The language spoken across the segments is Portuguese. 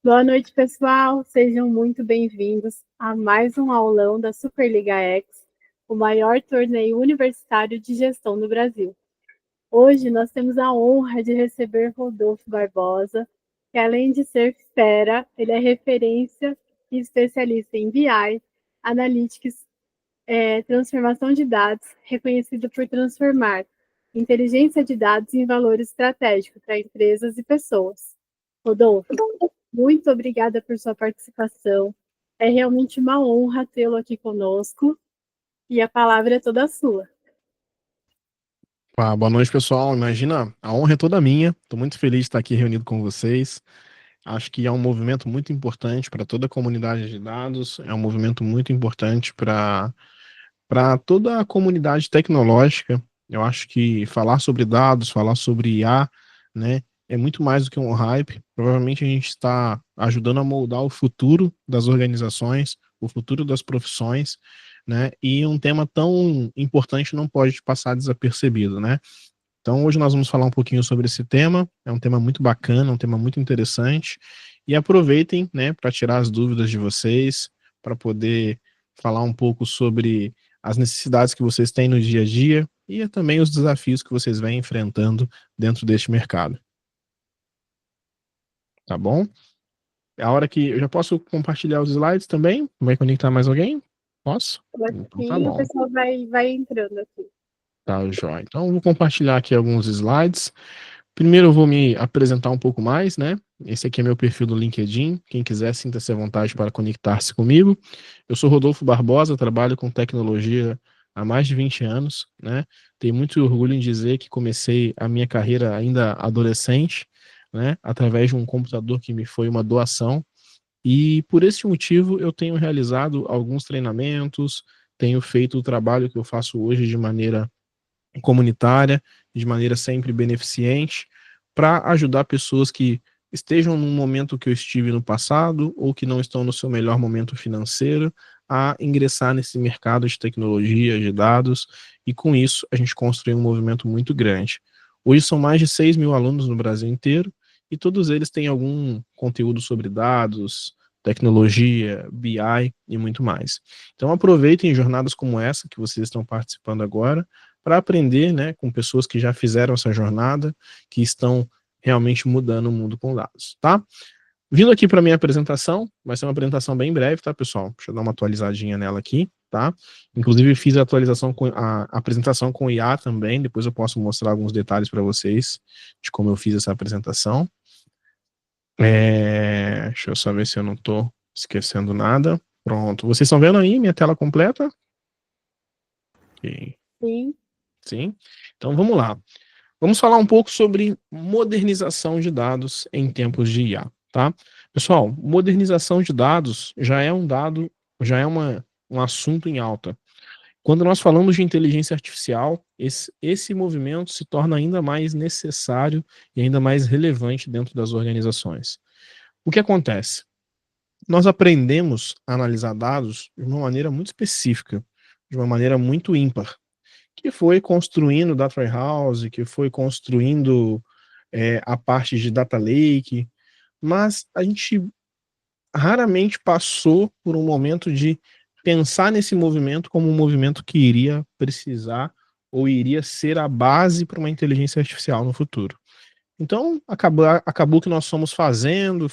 Boa noite, pessoal. Sejam muito bem-vindos a mais um aulão da Superliga X, o maior torneio universitário de gestão do Brasil. Hoje nós temos a honra de receber Rodolfo Barbosa, que além de ser fera, ele é referência e especialista em BI, Analytics, transformação de dados, reconhecido por transformar inteligência de dados em valor estratégico para empresas e pessoas. Rodolfo, muito obrigada por sua participação. É realmente uma honra tê-lo aqui conosco e a palavra é toda sua. Boa noite, pessoal. Imagina, a honra é toda minha. Estou muito feliz de estar aqui reunido com vocês. Acho que é um movimento muito importante para toda a comunidade de dados, é um movimento muito importante para toda a comunidade tecnológica. Eu acho que falar sobre dados, falar sobre IA, né, é muito mais do que um hype. Provavelmente a gente está ajudando a moldar o futuro das organizações, o futuro das profissões, né, e um tema tão importante não pode passar desapercebido, né? Então hoje nós vamos falar um pouquinho sobre esse tema, é um tema muito bacana, um tema muito interessante, e aproveitem, né, para tirar as dúvidas de vocês, para poder falar um pouco sobre as necessidades que vocês têm no dia a dia e também os desafios que vocês vêm enfrentando dentro deste mercado. Tá bom? É a hora que eu já posso compartilhar os slides também? Vai conectar mais alguém? Posso? Então tá Sim, o bom. pessoal vai entrando aqui. Tá, joia. Então eu vou compartilhar aqui alguns slides. Primeiro eu vou me apresentar um pouco mais, né? Esse aqui é meu perfil do LinkedIn. Quem quiser, sinta-se à vontade para conectar-se comigo. Eu sou Rodolfo Barbosa, trabalho com tecnologia há mais de 20 anos, né? Tenho muito orgulho em dizer que comecei a minha carreira ainda adolescente, né? Através de um computador que me foi uma doação. E por esse motivo eu tenho realizado alguns treinamentos, tenho feito o trabalho que eu faço hoje de maneira comunitária, de maneira sempre beneficente, para ajudar pessoas que estejam num momento que eu estive no passado ou que não estão no seu melhor momento financeiro a ingressar nesse mercado de tecnologia, de dados, e com isso a gente construiu um movimento muito grande. Hoje são mais de 6 mil alunos no Brasil inteiro e todos eles têm algum conteúdo sobre dados, tecnologia, BI e muito mais. Então aproveitem jornadas como essa que vocês estão participando agora para aprender, né, com pessoas que já fizeram essa jornada, que estão realmente mudando o mundo com dados, tá? Vindo aqui para minha apresentação, vai ser uma apresentação bem breve, tá, pessoal? Deixa eu dar uma atualizadinha nela aqui, tá? Inclusive fiz a atualização com a apresentação com IA também, depois eu posso mostrar alguns detalhes para vocês de como eu fiz essa apresentação. Deixa eu só ver se eu não estou esquecendo nada. Pronto, vocês estão vendo aí minha tela completa? Ok. Sim. Sim. Então vamos lá. Vamos falar um pouco sobre modernização de dados em tempos de IA, tá? Pessoal, modernização de dados já é um assunto em alta. Quando nós falamos de inteligência artificial, esse movimento se torna ainda mais necessário e ainda mais relevante dentro das organizações. O que acontece? Nós aprendemos a analisar dados de uma maneira muito específica, de uma maneira muito ímpar, que foi construindo data warehouse, que foi construindo a parte de data lake, mas a gente raramente passou por um momento de pensar nesse movimento como um movimento que iria precisar ou iria ser a base para uma inteligência artificial no futuro. Então, acabou que nós fomos fazendo,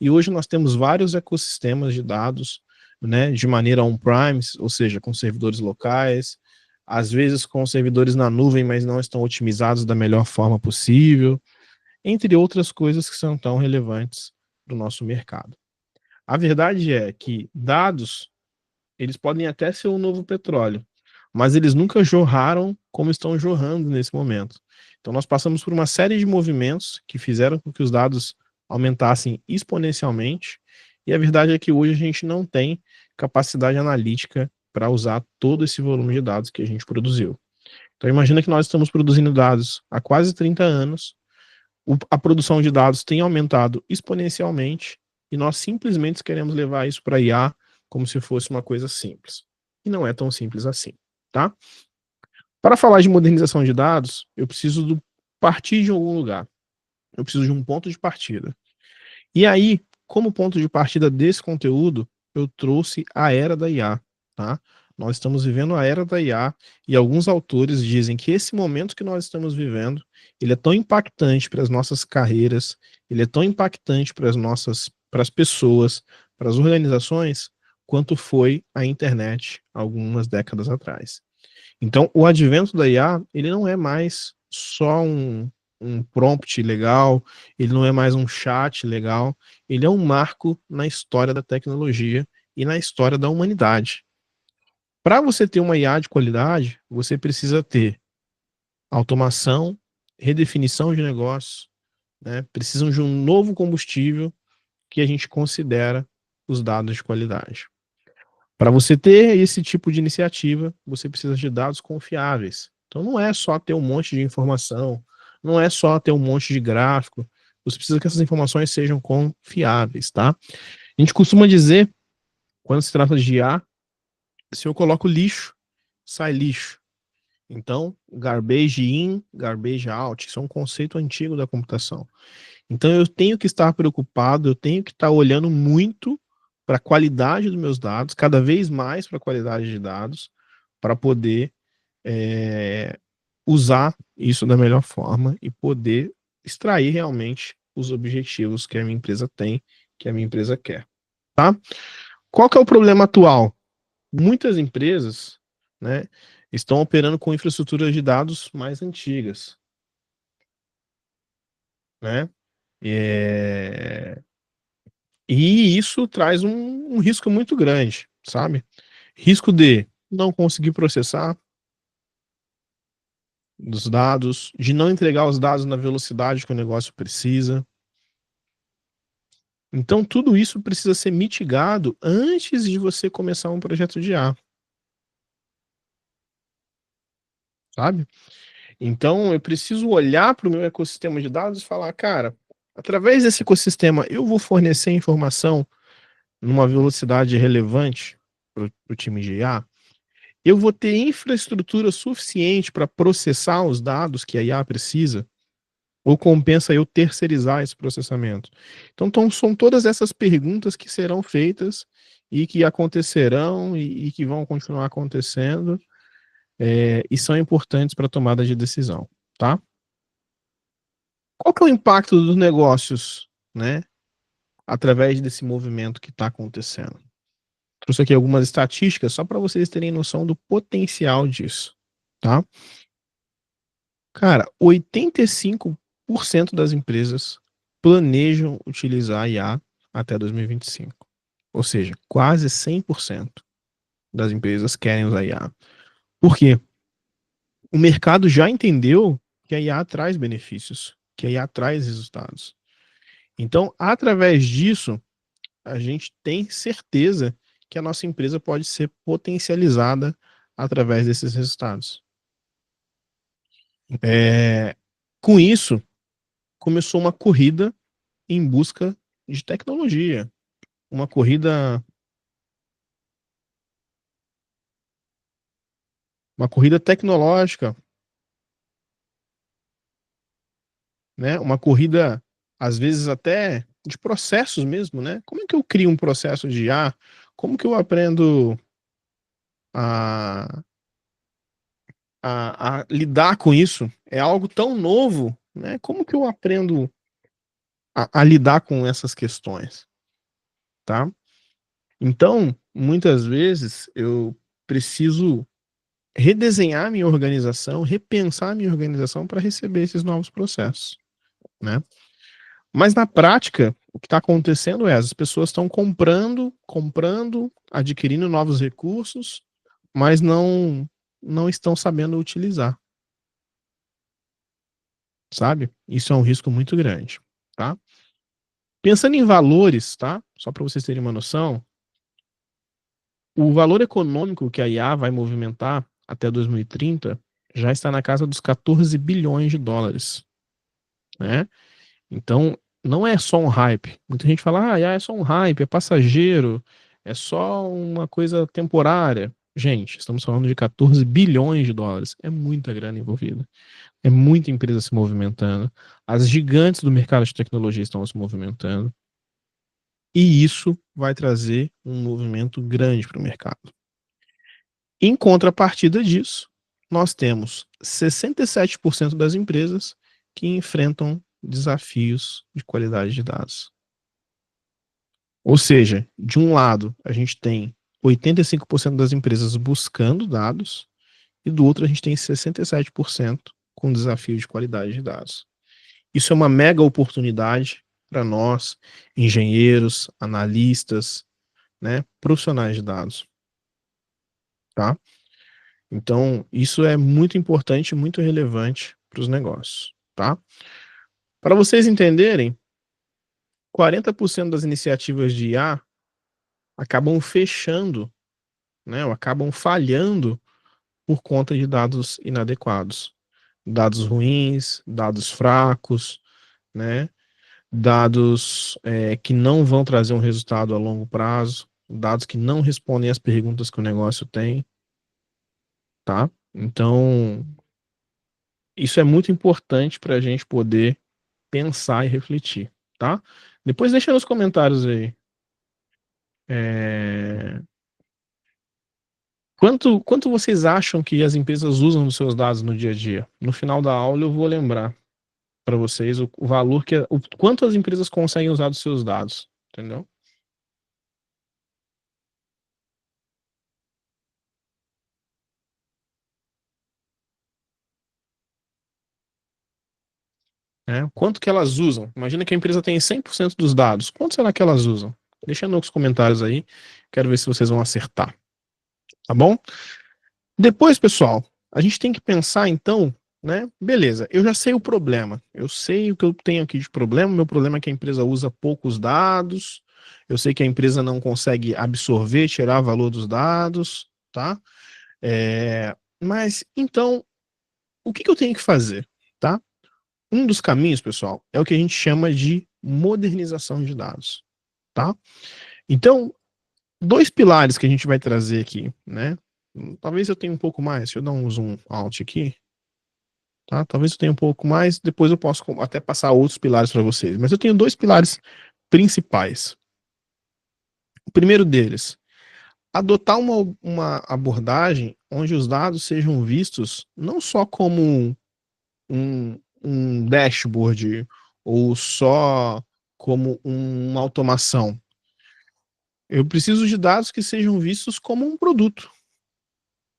e hoje nós temos vários ecossistemas de dados, né, de maneira on-premise, ou seja, com servidores locais, às vezes com servidores na nuvem, mas não estão otimizados da melhor forma possível, entre outras coisas que são tão relevantes para o nosso mercado. A verdade é que dados, eles podem até ser o novo petróleo, mas eles nunca jorraram como estão jorrando nesse momento. Então nós passamos por uma série de movimentos que fizeram com que os dados aumentassem exponencialmente, e a verdade é que hoje a gente não tem capacidade analítica para usar todo esse volume de dados que a gente produziu. Então imagina que nós estamos produzindo dados há quase 30 anos, a produção de dados tem aumentado exponencialmente, e nós simplesmente queremos levar isso para IA como se fosse uma coisa simples. E não é tão simples assim, tá? Para falar de modernização de dados, eu preciso partir de algum lugar. Eu preciso de um ponto de partida. E aí, como ponto de partida desse conteúdo, eu trouxe a era da IA, tá? Nós estamos vivendo a era da IA e alguns autores dizem que esse momento que nós estamos vivendo, ele é tão impactante para as nossas carreiras, ele é tão impactante para as pessoas, para as organizações, quanto foi a internet algumas décadas atrás. Então, o advento da IA, ele não é mais só um prompt legal, ele não é mais um chat legal, ele é um marco na história da tecnologia e na história da humanidade. Para você ter uma IA de qualidade, você precisa ter automação, redefinição de negócios, né? Precisam de um novo combustível que a gente considera os dados de qualidade. Para você ter esse tipo de iniciativa, você precisa de dados confiáveis. Então não é só ter um monte de informação, não é só ter um monte de gráfico, você precisa que essas informações sejam confiáveis, tá? A gente costuma dizer, quando se trata de IA, se eu coloco lixo, sai lixo. Então, garbage in, garbage out, isso é um conceito antigo da computação. Então eu tenho que estar preocupado, eu tenho que estar olhando muito para a qualidade dos meus dados, cada vez mais para a qualidade de dados, para poder é, usar isso da melhor forma e poder extrair realmente os objetivos que a minha empresa tem, que a minha empresa quer. Tá? Qual que é o problema atual? Muitas empresas, né, estão operando com infraestruturas de dados mais antigas, né? É, E isso traz um risco muito grande, sabe? Risco de não conseguir processar os dados, de não entregar os dados na velocidade que o negócio precisa. Então, tudo isso precisa ser mitigado antes de você começar um projeto de IA, sabe? Então, eu preciso olhar para o meu ecossistema de dados e falar, cara, através desse ecossistema, eu vou fornecer informação numa velocidade relevante para o time de IA. Eu vou ter infraestrutura suficiente para processar os dados que a IA precisa? Ou compensa eu terceirizar esse processamento? Então são todas essas perguntas que serão feitas e que acontecerão e que vão continuar acontecendo e são importantes para a tomada de decisão, tá? Qual que é o impacto dos negócios, né, através desse movimento que está acontecendo? Trouxe aqui algumas estatísticas só para vocês terem noção do potencial disso, tá? Cara, 85% das empresas planejam utilizar a IA até 2025. Ou seja, quase 100% das empresas querem usar IA. Por quê? O mercado já entendeu que a IA traz benefícios, que a IA traz resultados. Então, através disso, a gente tem certeza que a nossa empresa pode ser potencializada através desses resultados. É, com isso, começou uma corrida em busca de tecnologia, uma corrida tecnológica, né? Uma corrida às vezes até de processos mesmo, né? Como é que eu crio um processo de IA? Como que eu aprendo a, a lidar com isso? É algo tão novo, né? Como que eu aprendo a lidar com essas questões, tá? Então, muitas vezes eu preciso redesenhar minha organização, repensar minha organização para receber esses novos processos, né? Mas na prática, o que está acontecendo é as pessoas estão comprando, adquirindo novos recursos, mas não estão sabendo utilizar, sabe? Isso é um risco muito grande, tá? Pensando em valores, tá? Só para vocês terem uma noção, o valor econômico que a IA vai movimentar até 2030 já está na casa dos 14 bilhões de dólares, né? Então, não é só um hype. Muita gente fala, é só um hype, é passageiro, é só uma coisa temporária. Gente, estamos falando de 14 bilhões de dólares. É muita grana envolvida. É muita empresa se movimentando. As gigantes do mercado de tecnologia estão se movimentando. E isso vai trazer um movimento grande para o mercado. Em contrapartida disso, nós temos 67% das empresas que enfrentam desafios de qualidade de dados. Ou seja, de um lado, a gente tem 85% das empresas buscando dados, e do outro, a gente tem 67% com desafio de qualidade de dados. Isso é uma mega oportunidade para nós, engenheiros, analistas, né, profissionais de dados, tá? Então, isso é muito importante, muito relevante para os negócios, tá? Para vocês entenderem, 40% das iniciativas de IA acabam fechando, né, ou acabam falhando por conta de dados inadequados, dados ruins, dados fracos, né, dados que não vão trazer um resultado a longo prazo, dados que não respondem às perguntas que o negócio tem, tá? Então, isso é muito importante para a gente poder pensar e refletir, tá? Depois deixa nos comentários aí. Quanto vocês acham que as empresas usam os seus dados no dia a dia? No final da aula eu vou lembrar para vocês o valor o quanto as empresas conseguem usar dos seus dados, entendeu? Quanto que elas usam? Imagina que a empresa tem 100% dos dados. Quanto será que elas usam? Deixa nos comentários aí. Quero ver se vocês vão acertar. Tá bom? Depois, pessoal, a gente tem que pensar então, né? Beleza, eu já sei o problema. Eu sei o que eu tenho aqui de problema. Meu problema é que a empresa usa poucos dados. Eu sei que a empresa não consegue absorver, tirar valor dos dados, tá? Mas então, o que eu tenho que fazer, tá? Um dos caminhos, pessoal, é o que a gente chama de modernização de dados, tá? Então, dois pilares que a gente vai trazer aqui, né? Talvez eu tenha um pouco mais, deixa eu dar um zoom out aqui, tá? Talvez eu tenha um pouco mais, depois eu posso até passar outros pilares para vocês, mas eu tenho dois pilares principais. O primeiro deles, adotar uma abordagem onde os dados sejam vistos não só como um dashboard ou só como uma automação. Eu preciso de dados que sejam vistos como um produto,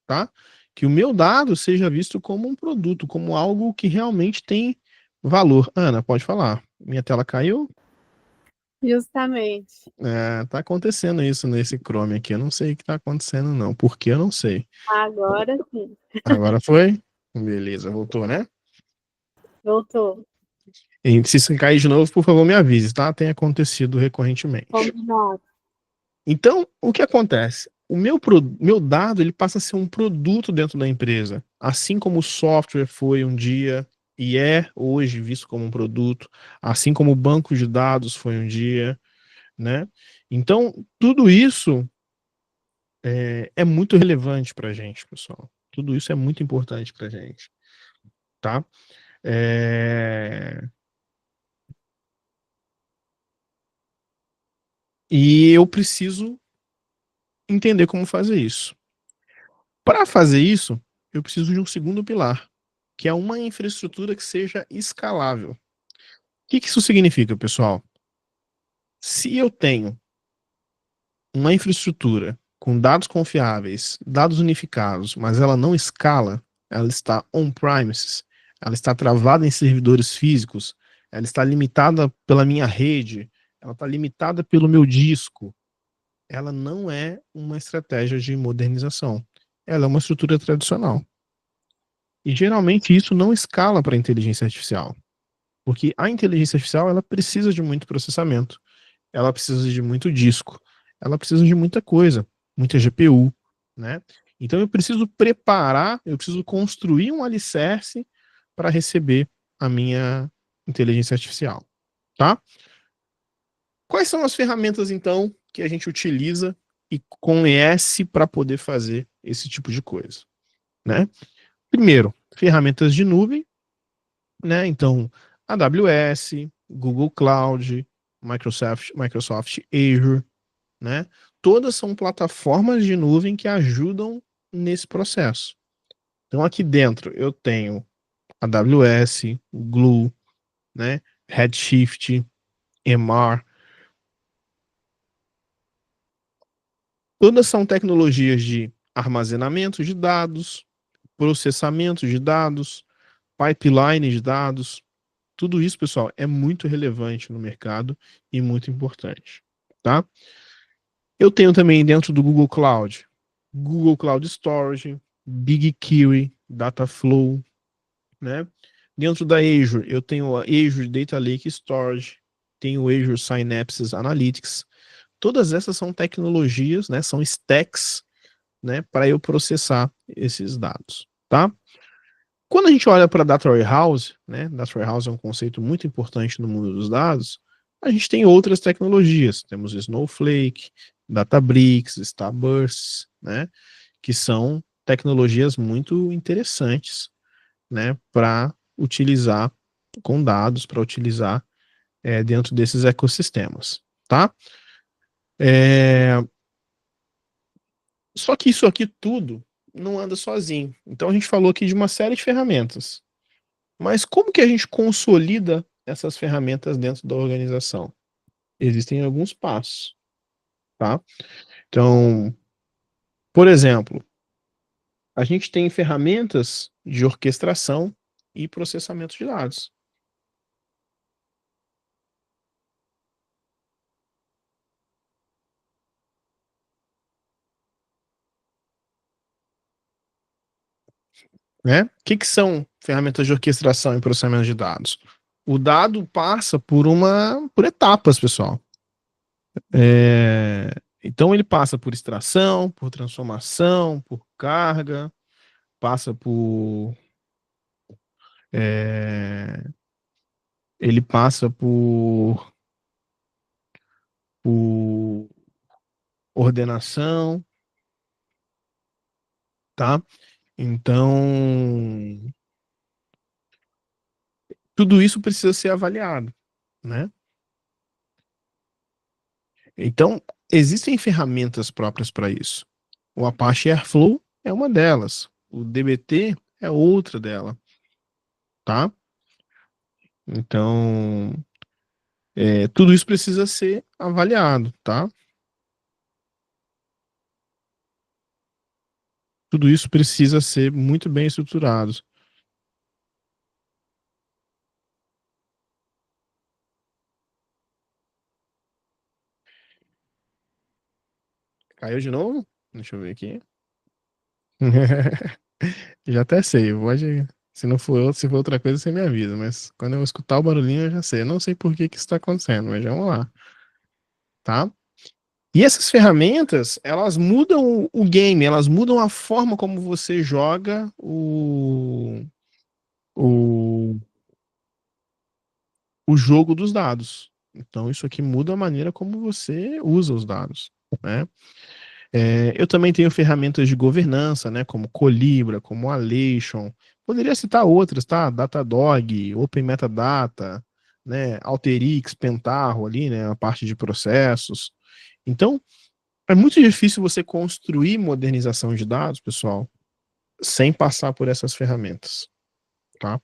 tá? Que o meu dado seja visto como um produto, como algo que realmente tem valor. Ana, pode falar. Minha tela caiu? Justamente. Tá acontecendo isso nesse Chrome aqui. Eu não sei o que tá acontecendo, não. Por que eu não sei. Agora sim. Agora foi? Beleza, voltou, né? Voltou. E se cair de novo, por favor, me avise, tá? Tem acontecido recorrentemente. Combinado. Então, o que acontece? Meu dado ele passa a ser um produto dentro da empresa. Assim como o software foi um dia e é hoje visto como um produto, assim como o banco de dados foi um dia, né? Então, tudo isso é muito relevante para a gente, pessoal. Tudo isso é muito importante para a gente, tá? E eu preciso entender como fazer isso. Para fazer isso, eu preciso de um segundo pilar, que é uma infraestrutura que seja escalável. O que isso significa, pessoal? Se eu tenho uma infraestrutura com dados confiáveis, dados unificados, mas ela não escala, ela está on-premises, ela está travada em servidores físicos, ela está limitada pela minha rede, ela está limitada pelo meu disco, ela não é uma estratégia de modernização. Ela é uma estrutura tradicional. E geralmente isso não escala para a inteligência artificial, porque a inteligência artificial ela precisa de muito processamento, ela precisa de muito disco, ela precisa de muita coisa, muita GPU, né? Então eu preciso preparar, eu preciso construir um alicerce para receber a minha inteligência artificial, tá? Quais são as ferramentas então que a gente utiliza e conhece para poder fazer esse tipo de coisa, né? Primeiro, ferramentas de nuvem, né? Então, AWS, Google Cloud, Microsoft Azure, né? Todas são plataformas de nuvem que ajudam nesse processo. Então aqui dentro eu tenho AWS, Glue, né? Redshift, EMR. Todas são tecnologias de armazenamento de dados, processamento de dados, pipeline de dados. Tudo isso, pessoal, é muito relevante no mercado e muito importante, tá? Eu tenho também dentro do Google Cloud, Google Cloud Storage, BigQuery, Dataflow, né? Dentro da Azure, eu tenho a Azure Data Lake Storage, tenho o Azure Synapse Analytics. Todas essas são tecnologias, né? São stacks, né? Para eu processar esses dados, tá? Quando a gente olha para Data Warehouse, né? Data Warehouse é um conceito muito importante no mundo dos dados. A gente tem outras tecnologias. Temos Snowflake, Databricks, Starburst, né? Que são tecnologias muito interessantes, né? Para utilizar com dados, para utilizar dentro desses ecossistemas, tá? É, Só que isso aqui tudo não anda sozinho. Então a gente falou aqui de uma série de ferramentas. Mas como que a gente consolida essas ferramentas dentro da organização? Existem alguns passos, tá? Então, por exemplo, a gente tem ferramentas de orquestração e processamento de dados, né? O que são ferramentas de orquestração e processamento de dados? O dado passa por etapas, pessoal. É, então ele passa por extração, por transformação, por carga, passa é, ele passa por ordenação, tá? Então, tudo isso precisa ser avaliado, né? Então, existem ferramentas próprias para isso. O Apache Airflow é uma delas. O dbt é outra dela, tá? Então, tudo isso precisa ser avaliado, tá? Tudo isso precisa ser muito bem estruturado. Caiu de novo? Deixa eu ver aqui. Já até sei, pode. Se não for outro, se for outra coisa, você me avisa. Mas quando eu escutar o barulhinho, eu já sei. Eu não sei por que que isso está acontecendo, mas vamos lá, tá? E essas ferramentas, elas mudam o game, elas mudam a forma como você joga o, o jogo dos dados. Então, isso aqui muda a maneira como você usa os dados, né? Eu também tenho ferramentas de governança, né, como Colibra, como Alation. Poderia citar outras, tá? Datadog, Open Metadata, né, Alteryx, Pentaho ali, né, a parte de processos. Então, é muito difícil você construir modernização de dados, pessoal, sem passar por essas ferramentas, tá?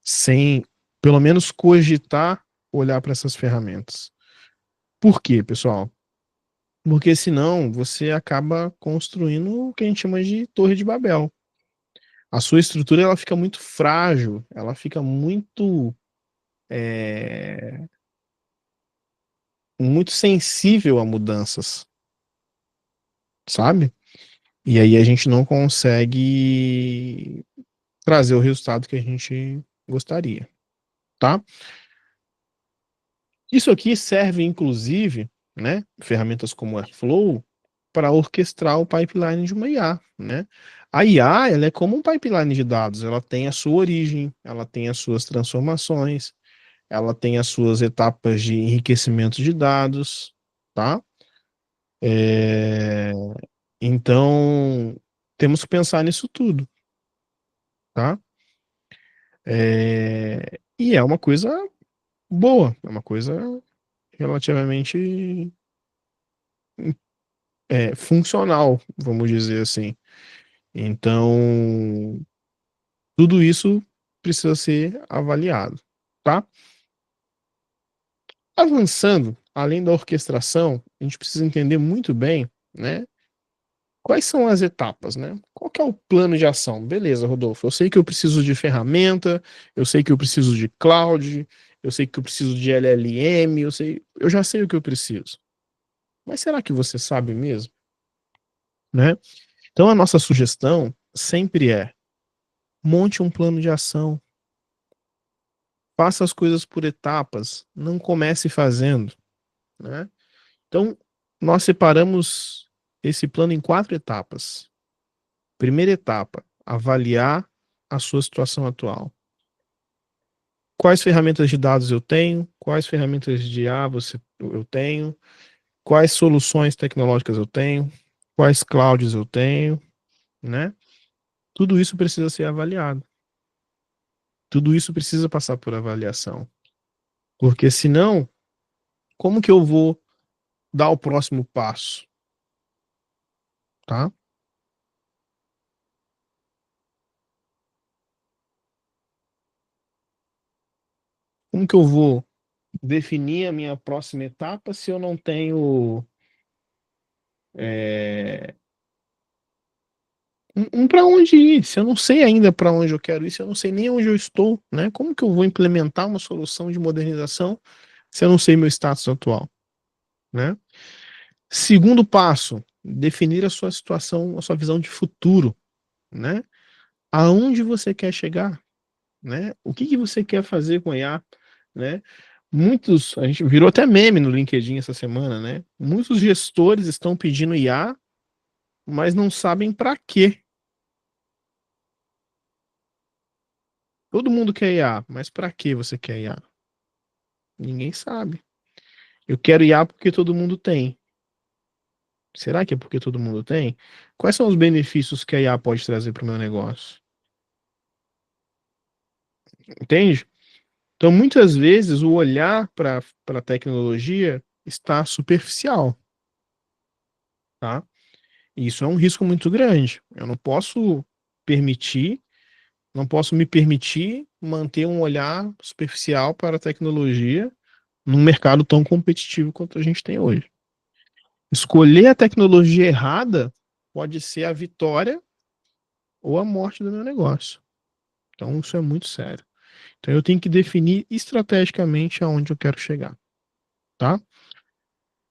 Sem, pelo menos, cogitar olhar para essas ferramentas. Por quê, pessoal? Porque senão você acaba construindo o que a gente chama de Torre de Babel. A sua estrutura ela fica muito frágil, ela fica é, muito sensível a mudanças, sabe? E aí a gente não consegue trazer o resultado que a gente gostaria, tá? Isso aqui serve, inclusive, né, ferramentas como Airflow, para orquestrar o pipeline de uma IA, né? A IA, ela é como um pipeline de dados, ela tem a sua origem, ela tem as suas transformações, ela tem as suas etapas de enriquecimento de dados, tá? É, Então, temos que pensar nisso tudo, tá? E é uma coisa boa, é uma coisa relativamente funcional, vamos dizer assim. Então, tudo isso precisa ser avaliado, tá? Avançando, além da orquestração, a gente precisa entender muito bem, né? Quais são as etapas, né? Qual que é o plano de ação? Beleza, Rodolfo, eu sei que eu preciso de ferramenta, eu sei que eu preciso de cloud, eu sei que eu preciso de LLM, eu já sei o que eu preciso. Mas será que você sabe mesmo, né? Então a nossa sugestão sempre é: monte um plano de ação, faça as coisas por etapas, não comece fazendo, né? Então nós separamos esse plano em 4 etapas. Primeira etapa, avaliar a sua situação atual. Quais ferramentas de dados eu tenho? Quais ferramentas de IA eu tenho? Quais soluções tecnológicas eu tenho? Quais clouds eu tenho, né? Tudo isso precisa ser avaliado. Tudo isso precisa passar por avaliação. Porque senão, como que eu vou dar o próximo passo, tá? Como que eu vou definir a minha próxima etapa se eu não tenho é, para onde ir? Se eu não sei ainda para onde eu quero ir, se eu não sei nem onde eu estou, né? Como que eu vou implementar uma solução de modernização se eu não sei meu status atual, né? Segundo passo, definir a sua situação, a sua visão de futuro, né? Aonde você quer chegar, né? O que que você quer fazer com a IA, né? A gente virou até meme no LinkedIn essa semana, né? Muitos gestores estão pedindo IA, mas não sabem para quê. Todo mundo quer IA, mas para que você quer IA? Ninguém sabe. Eu quero IA porque todo mundo tem. Será que é porque todo mundo tem? Quais são os benefícios que a IA pode trazer para o meu negócio? Entende? Então, muitas vezes, o olhar para a tecnologia está superficial, tá? E isso é um risco muito grande. Eu permitir, não posso me permitir manter um olhar superficial para a tecnologia num mercado tão competitivo quanto a gente tem hoje. Escolher a tecnologia errada pode ser a vitória ou a morte do meu negócio. Então, isso é muito sério. Então, eu tenho que definir estrategicamente aonde eu quero chegar, tá?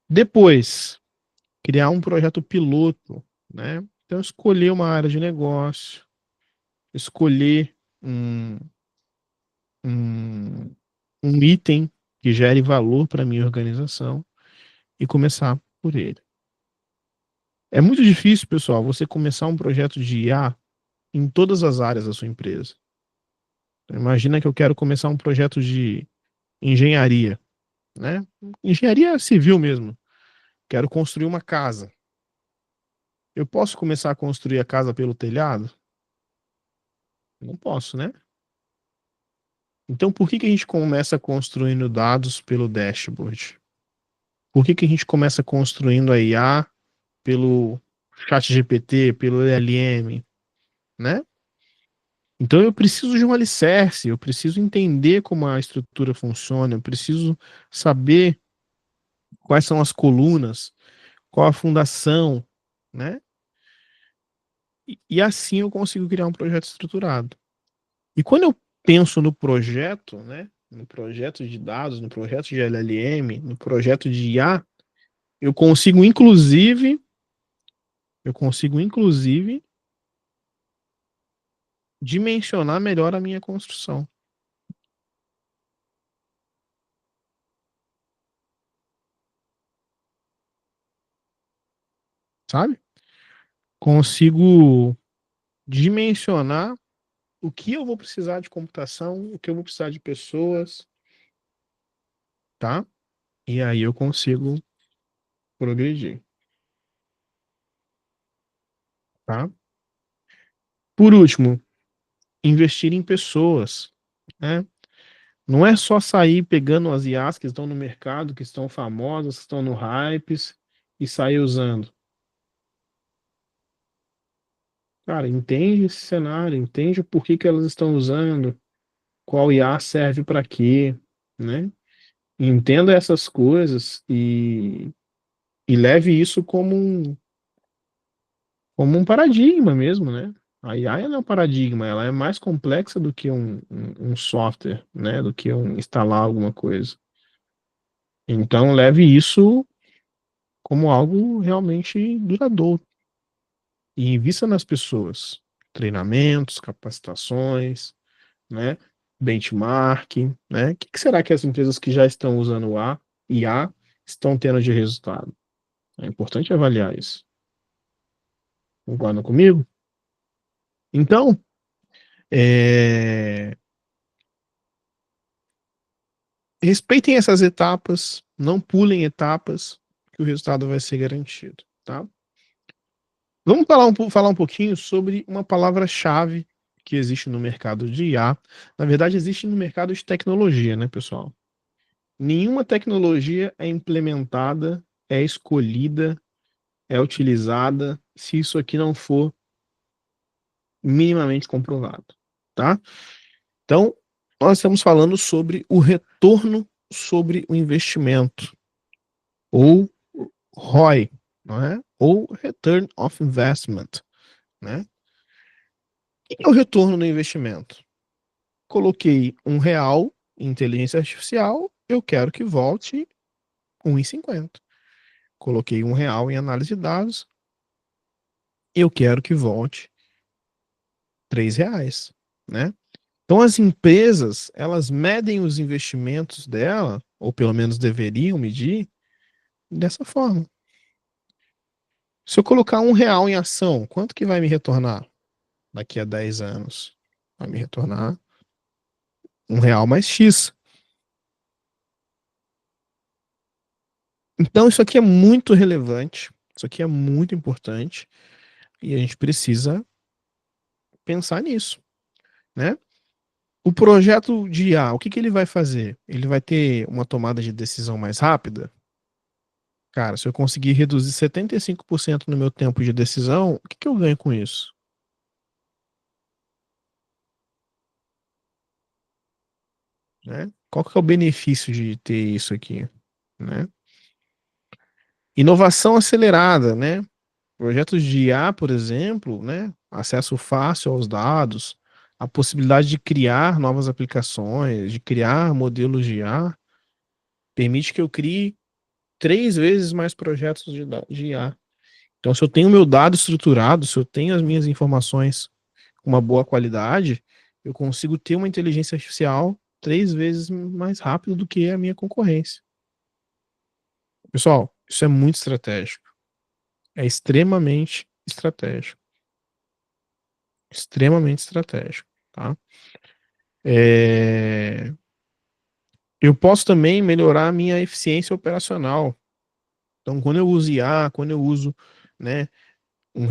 Depois, criar um projeto piloto, né? Então, escolher uma área de negócio, escolher um, um, um item que gere valor para a minha organização e começar por ele. É muito difícil, pessoal, você começar um projeto de IA em todas as áreas da sua empresa. Imagina que eu quero começar um projeto de engenharia, né? Engenharia civil mesmo. Quero construir uma casa. Eu posso começar a construir a casa pelo telhado? Não posso, né? Então, por que que a gente começa construindo dados pelo dashboard? Por que que a gente começa construindo a IA pelo chat GPT, pelo LLM, né? Então, eu preciso de um alicerce, eu preciso entender como a estrutura funciona, eu preciso saber quais são as colunas, qual a fundação, né? E assim eu consigo criar um projeto estruturado. E quando eu penso no projeto, né? No projeto de dados, no projeto de LLM, no projeto de IA, eu consigo inclusive, eu consigo inclusive dimensionar melhor a minha construção, sabe? Consigo dimensionar o que eu vou precisar de computação, o que eu vou precisar de pessoas, tá? E aí eu consigo progredir, tá? Por último, investir em pessoas, né? Não é só sair pegando as IAs que estão no mercado, que estão famosas, que estão no hypes, e sair usando. Cara, entende esse cenário, entende o porquê que elas estão usando, qual IA serve para quê, né? Entenda essas coisas e leve isso como um paradigma mesmo, né? A IA ela é um paradigma, ela é mais complexa do que um software, né? Do que instalar alguma coisa. Então, leve isso como algo realmente duradouro e invista nas pessoas. Treinamentos, capacitações, né? Benchmarking, né? O que será que as empresas que já estão usando o IA estão tendo de resultado? É importante avaliar isso. Concordam comigo? Então, é, respeitem essas etapas, não pulem etapas, que o resultado vai ser garantido, tá? Vamos falar um pouquinho sobre uma palavra-chave que existe no mercado de IA. Na verdade, existe no mercado de tecnologia, né, pessoal? Nenhuma tecnologia é implementada, é escolhida, é utilizada se isso aqui não for minimamente comprovado, tá? Então, nós estamos falando sobre o retorno sobre o investimento, ou ROI, não é? Ou Return of Investment, né? O que é o retorno no investimento? Coloquei R$ 1 em inteligência artificial, eu quero que volte 1,50. Coloquei R$ 1 em análise de dados, eu quero que volte R$ 3, né? Então as empresas, elas medem os investimentos dela, ou pelo menos deveriam medir, dessa forma. Se eu colocar R$ 1 em ação, quanto que vai me retornar daqui a 10 anos? Vai me retornar R$ 1 mais X. Então isso aqui é muito relevante, isso aqui é muito importante e a gente precisa pensar nisso, né? O projeto de IA, o que que ele vai fazer? Ele vai ter uma tomada de decisão mais rápida? Cara, se eu conseguir reduzir 75% no meu tempo de decisão, o que que eu ganho com isso? Né? Qual que é o benefício de ter isso aqui? Né? Inovação acelerada, né? Projetos de IA, por exemplo, né? Acesso fácil aos dados, a possibilidade de criar novas aplicações, de criar modelos de IA, permite que eu crie 3 vezes mais projetos de IA. Então, se eu tenho meu dado estruturado, se eu tenho as minhas informações com uma boa qualidade, eu consigo ter uma inteligência artificial 3 vezes mais rápido do que a minha concorrência. Pessoal, isso é muito estratégico. É extremamente estratégico. Extremamente estratégico, tá? É... Eu posso também melhorar a minha eficiência operacional. Então, quando eu uso IA, quando eu uso, né, o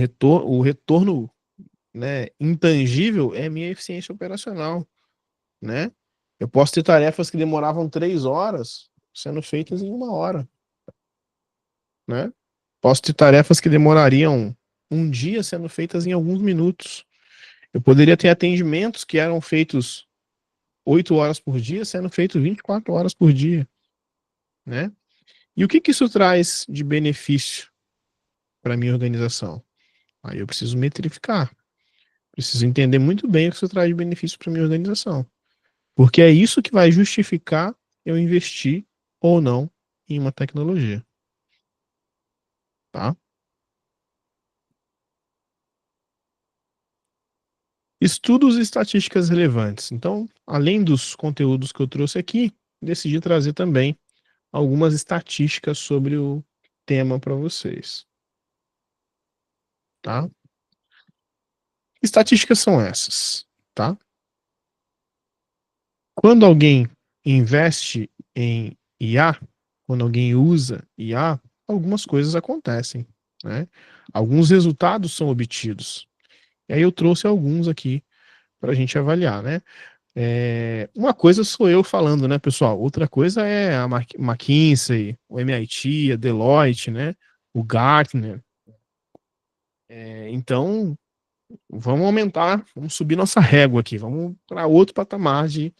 retorno, né, intangível é a minha eficiência operacional, né? Eu posso ter tarefas que demoravam 3 horas sendo feitas em 1 hora, né? Posso ter tarefas que demorariam um dia sendo feitas em alguns minutos. Eu poderia ter atendimentos que eram feitos 8 horas por dia sendo feitos 24 horas por dia, né? E o que que isso traz de benefício para a minha organização? Aí eu preciso metrificar, preciso entender muito bem o que isso traz de benefício para a minha organização, porque é isso que vai justificar eu investir ou não em uma tecnologia, tá? Estudos e estatísticas relevantes. Então, além dos conteúdos que eu trouxe aqui, decidi trazer também algumas estatísticas sobre o tema para vocês, tá? Estatísticas são essas, tá? Quando alguém investe em IA, quando alguém usa IA, algumas coisas acontecem, né? Alguns resultados são obtidos. E aí eu trouxe alguns aqui para a gente avaliar, né? Uma coisa sou eu falando, né, pessoal? Outra coisa é a McKinsey, o MIT, a Deloitte, né? O Gartner. Então, vamos aumentar, vamos subir nossa régua aqui, vamos para outro patamar de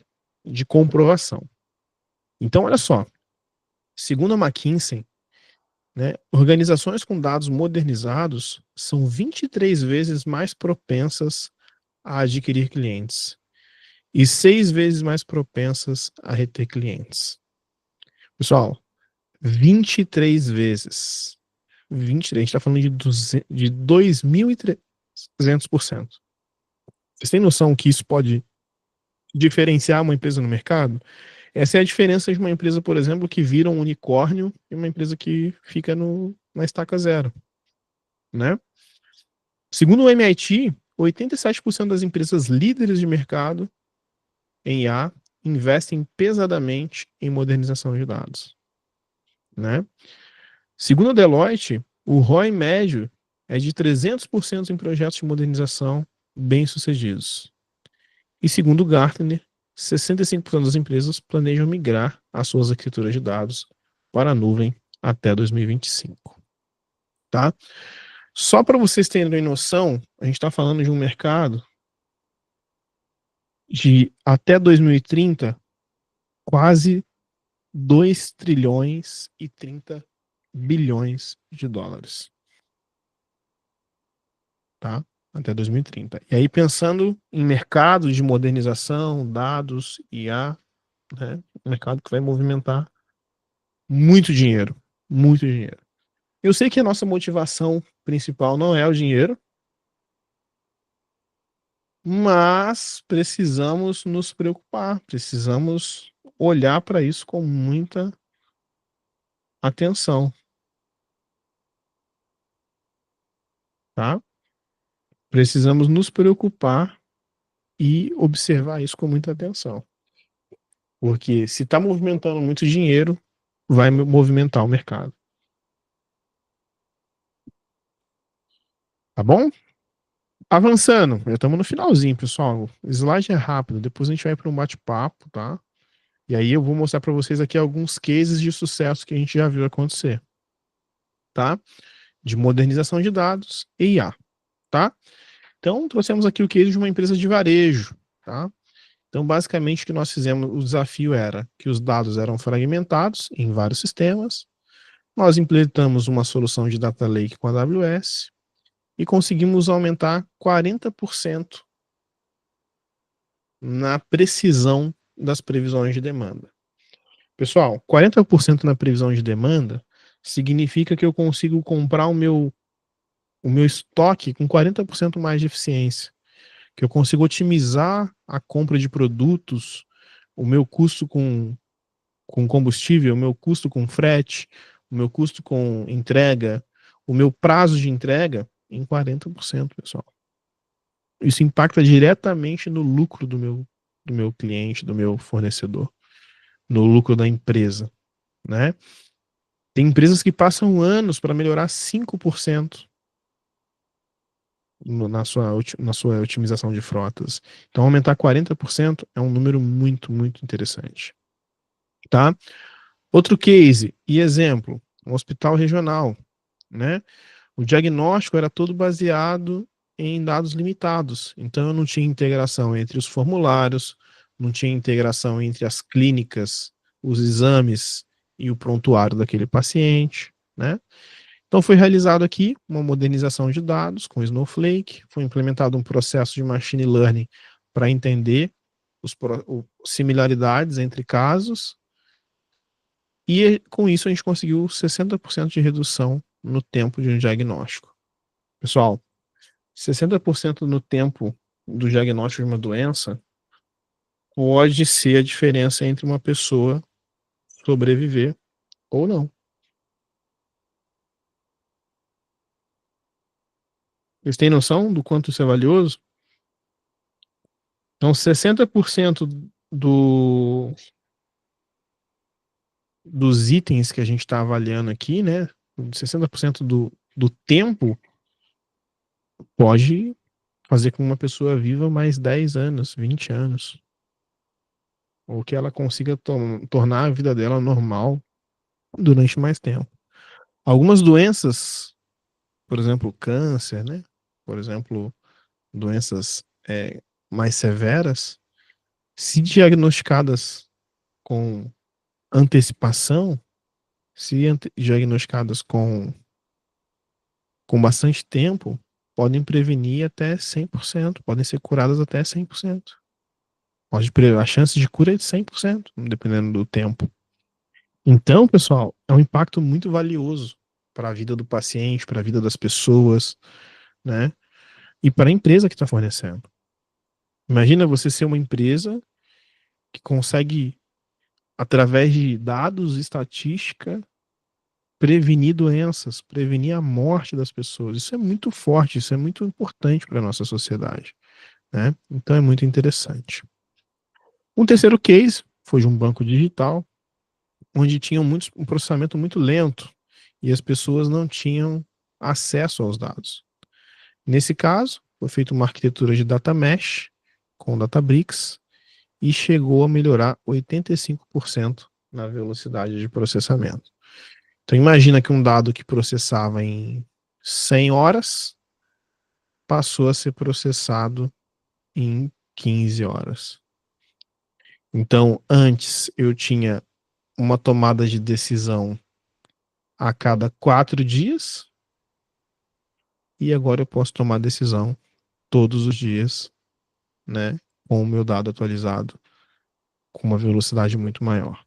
comprovação. Então, olha só, segundo a McKinsey, né, organizações com dados modernizados são 23 vezes mais propensas a adquirir clientes e 6 vezes mais propensas a reter clientes. Pessoal, 23 vezes. 23, a gente está falando de 2.300%. Vocês têm noção que isso pode diferenciar uma empresa no mercado? Essa é a diferença de uma empresa, por exemplo, que vira um unicórnio e uma empresa que fica na estaca zero, né? Segundo o MIT, 87% das empresas líderes de mercado em IA investem pesadamente em modernização de dados, né? Segundo a Deloitte, o ROI médio é de 300% em projetos de modernização bem-sucedidos. E segundo o Gartner, 65% das empresas planejam migrar as suas arquiteturas de dados para a nuvem até 2025. Tá? Só para vocês terem noção, a gente está falando de um mercado de até 2030 quase 2 trilhões e 30 bilhões de dólares. Tá? Até 2030. E aí, pensando em mercado de modernização, dados, IA, né? Um mercado que vai movimentar muito dinheiro. Muito dinheiro. Eu sei que a nossa motivação principal não é o dinheiro, mas precisamos nos preocupar, precisamos olhar para isso com muita atenção, tá? Precisamos nos preocupar e observar isso com muita atenção. Porque se está movimentando muito dinheiro, vai movimentar o mercado. Tá bom? Avançando, já estamos no finalzinho, pessoal. O slide é rápido, depois a gente vai para um bate-papo, tá? E aí eu vou mostrar para vocês aqui alguns cases de sucesso que a gente já viu acontecer, tá? De modernização de dados e IA, tá? Então, trouxemos aqui o case de uma empresa de varejo, tá? Então, basicamente, o que nós fizemos, o desafio era que os dados eram fragmentados em vários sistemas, nós implementamos uma solução de data lake com a AWS e conseguimos aumentar 40% na precisão das previsões de demanda. Pessoal, 40% na previsão de demanda significa que eu consigo comprar o meu estoque com 40% mais de eficiência, que eu consigo otimizar a compra de produtos, o meu custo com combustível, o meu custo com frete, o meu custo com entrega, o meu prazo de entrega em 40%, pessoal. Isso impacta diretamente no lucro do meu cliente, do meu fornecedor, no lucro da empresa, né? Tem empresas que passam anos para melhorar 5% na sua otimização de frotas. Então, aumentar 40% é um número muito, muito interessante. Tá? Outro case e exemplo, um hospital regional, né? O diagnóstico era todo baseado em dados limitados. Então, eu não tinha integração entre os formulários, não tinha integração entre as clínicas, os exames e o prontuário daquele paciente, né? Então, foi realizado aqui uma modernização de dados com Snowflake, foi implementado um processo de machine learning para entender similaridades entre casos, e com isso a gente conseguiu 60% de redução no tempo de um diagnóstico. Pessoal, 60% no tempo do diagnóstico de uma doença pode ser a diferença entre uma pessoa sobreviver ou não. Vocês têm noção do quanto isso é valioso? Então, 60% do, dos itens que a gente está avaliando aqui, né? 60% do tempo pode fazer com que uma pessoa viva mais 10 anos, 20 anos. ou que ela consiga tornar a vida dela normal durante mais tempo. Algumas doenças, por exemplo, câncer, né? Por exemplo, doenças mais severas, se diagnosticadas com antecipação, se diagnosticadas com bastante tempo, podem prevenir até 100%, podem ser curadas até 100%. A chance de cura é de 100%, dependendo do tempo. Então, pessoal, é um impacto muito valioso para a vida do paciente, para a vida das pessoas, né? E para a empresa que está fornecendo. Imagina você ser uma empresa que consegue, através de dados e estatística, prevenir doenças, prevenir a morte das pessoas. Isso é muito forte, isso é muito importante para a nossa sociedade, né? Então é muito interessante. Um terceiro case foi de um banco digital, onde tinha um processamento muito lento e as pessoas não tinham acesso aos dados. Nesse caso, foi feita uma arquitetura de data mesh com Databricks e chegou a melhorar 85% na velocidade de processamento. Então imagina que um dado que processava em 100 horas passou a ser processado em 15 horas. Então, antes eu tinha uma tomada de decisão a cada 4 dias e agora eu posso tomar decisão todos os dias, né, com o meu dado atualizado com uma velocidade muito maior.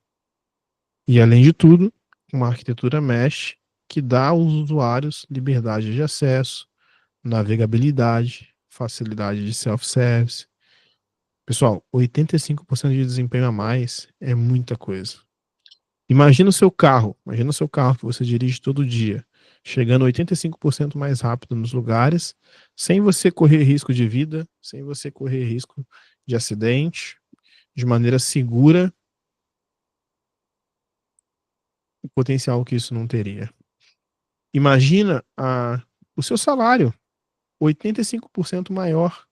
E além de tudo, uma arquitetura mesh que dá aos usuários liberdade de acesso, navegabilidade, facilidade de self-service. Pessoal, 85% de desempenho a mais é muita coisa. Imagina o seu carro que você dirige todo dia, chegando 85% mais rápido nos lugares, sem você correr risco de vida, sem você correr risco de acidente, de maneira segura, o potencial que isso não teria. Imagina o seu salário 85% maior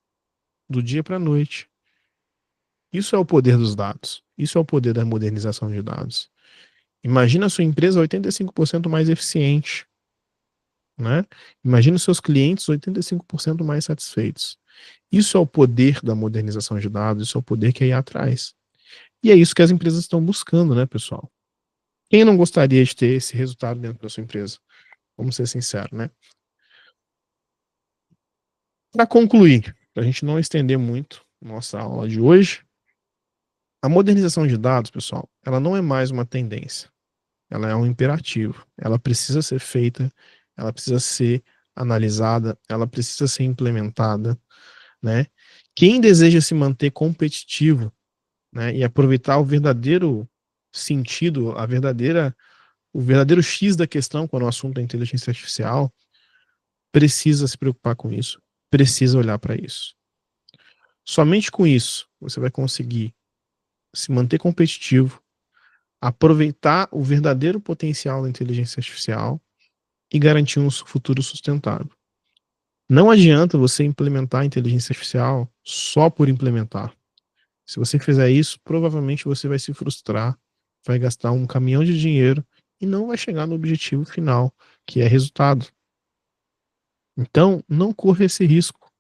do dia para a noite. Isso é o poder dos dados. Isso é o poder da modernização de dados. Imagina a sua empresa 85% mais eficiente, né? Imagina os seus clientes 85% mais satisfeitos. Isso é o poder da modernização de dados, isso é o poder que é aí atrás. E é isso que as empresas estão buscando, né, pessoal? Quem não gostaria de ter esse resultado dentro da sua empresa? Vamos ser sinceros, né? Para concluir, para a gente não estender muito nossa aula de hoje, a modernização de dados, pessoal, ela não é mais uma tendência, ela é um imperativo. Ela precisa ser feita, ela precisa ser analisada, ela precisa ser implementada, né? Quem deseja se manter competitivo, né, e aproveitar o verdadeiro sentido, o verdadeiro X da questão quando o assunto é inteligência artificial, precisa se preocupar com isso, precisa olhar para isso. Somente com isso você vai conseguir se manter competitivo, aproveitar o verdadeiro potencial da inteligência artificial e garantir um futuro sustentável. Não adianta você implementar a inteligência artificial só por implementar. Se você fizer isso, provavelmente você vai se frustrar, vai gastar um caminhão de dinheiro e não vai chegar no objetivo final, que é resultado. Então, não corra esse risco.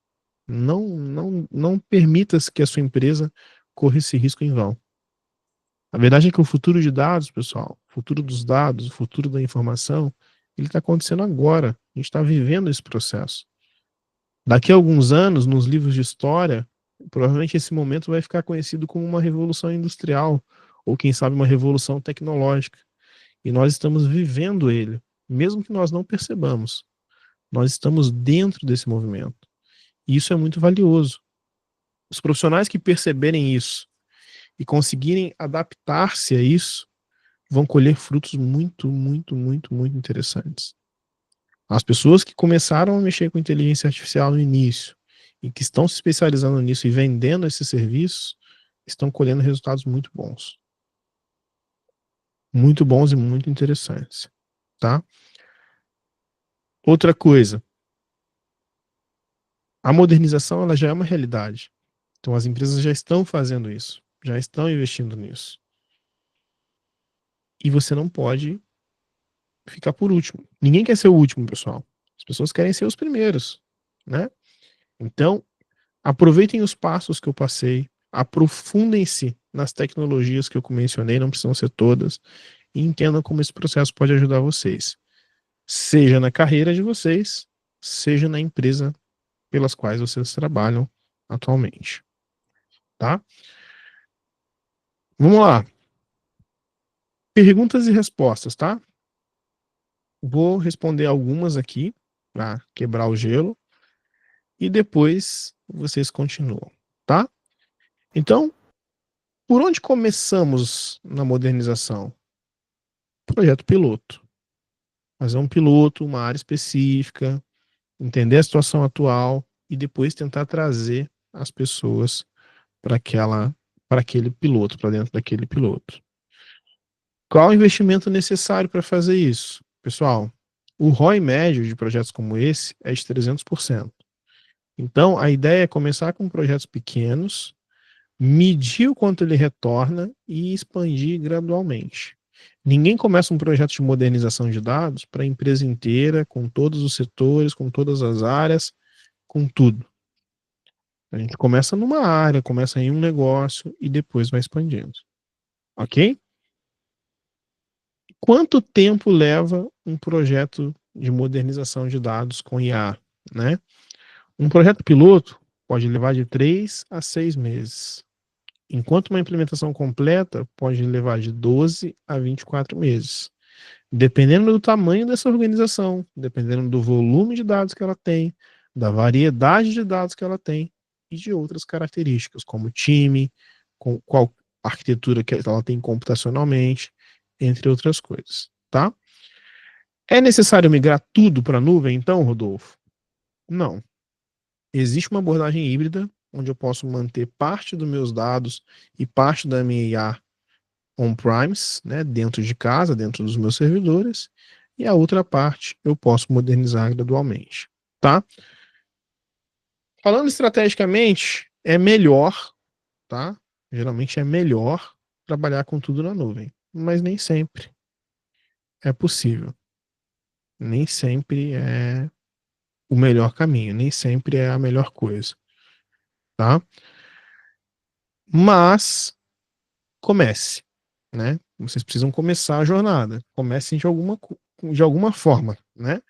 Não permita que a sua empresa corra esse risco em vão. A verdade é que o futuro de dados, pessoal, o futuro dos dados, o futuro da informação, ele está acontecendo agora. A gente está vivendo esse processo. Daqui a alguns anos, nos livros de história, provavelmente esse momento vai ficar conhecido como uma revolução industrial, ou quem sabe uma revolução tecnológica. E nós estamos vivendo ele, mesmo que nós não percebamos. Nós estamos dentro desse movimento. E isso é muito valioso. Os profissionais que perceberem isso e conseguirem adaptar-se a isso, vão colher frutos muito, muito, muito, muito interessantes. As pessoas que começaram a mexer com inteligência artificial no início e que estão se especializando nisso e vendendo esses serviços, estão colhendo resultados muito bons. Muito bons e muito interessantes, tá? Outra coisa, a modernização ela já é uma realidade. Então as empresas já estão fazendo isso, já estão investindo nisso. E você não pode ficar por último. Ninguém quer ser o último, pessoal. As pessoas querem ser os primeiros, né? Então, aproveitem os passos que eu passei, aprofundem-se nas tecnologias que eu mencionei, não precisam ser todas, e entendam como esse processo pode ajudar vocês, seja na carreira de vocês, seja na empresa pelas quais vocês trabalham atualmente, tá? Vamos lá. Perguntas e respostas, tá? Vou responder algumas aqui para quebrar o gelo e depois vocês continuam, tá? Então, por onde começamos na modernização? Projeto piloto. Fazer um piloto, uma área específica, entender a situação atual e depois tentar trazer as pessoas para aquele piloto, para dentro daquele piloto. Qual o investimento necessário para fazer isso? Pessoal, o ROI médio de projetos como esse é de 300%. Então, a ideia é começar com projetos pequenos, medir o quanto ele retorna e expandir gradualmente. Ninguém começa um projeto de modernização de dados para a empresa inteira, com todos os setores, com todas as áreas, com tudo. A gente começa numa área, começa em um negócio e depois vai expandindo. Ok? Quanto tempo leva um projeto de modernização de dados com IA, né? Um projeto piloto pode levar de 3 a 6 meses, enquanto uma implementação completa pode levar de 12 a 24 meses, dependendo do tamanho dessa organização, dependendo do volume de dados que ela tem, da variedade de dados que ela tem e de outras características, como time, com qual arquitetura que ela tem computacionalmente, entre outras coisas, tá? É necessário migrar tudo para a nuvem, então, Rodolfo? Não. Existe uma abordagem híbrida, onde eu posso manter parte dos meus dados e parte da minha IA on-premise, né, dentro de casa, dentro dos meus servidores, e a outra parte eu posso modernizar gradualmente, tá? Falando estrategicamente, é melhor, tá? Geralmente é melhor trabalhar com tudo na nuvem, mas nem sempre é possível. Nem sempre é o melhor caminho, nem sempre é a melhor coisa, tá? Mas comece, né? Vocês precisam começar a jornada. Comecem de alguma forma, né?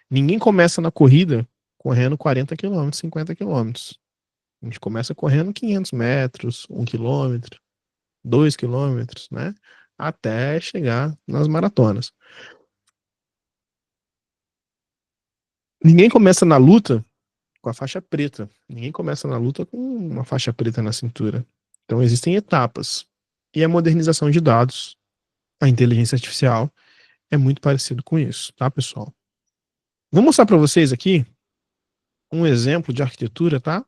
Ninguém começa na corrida correndo 40 quilômetros, 50 quilômetros. A gente começa correndo 500 metros, 1 quilômetro, 2 quilômetros, né? Até chegar nas maratonas. Ninguém começa na luta com a faixa preta. Ninguém começa na luta com uma faixa preta na cintura. Então existem etapas. E a modernização de dados, a inteligência artificial, é muito parecido com isso, tá, pessoal? Vou mostrar para vocês aqui um exemplo de arquitetura, tá?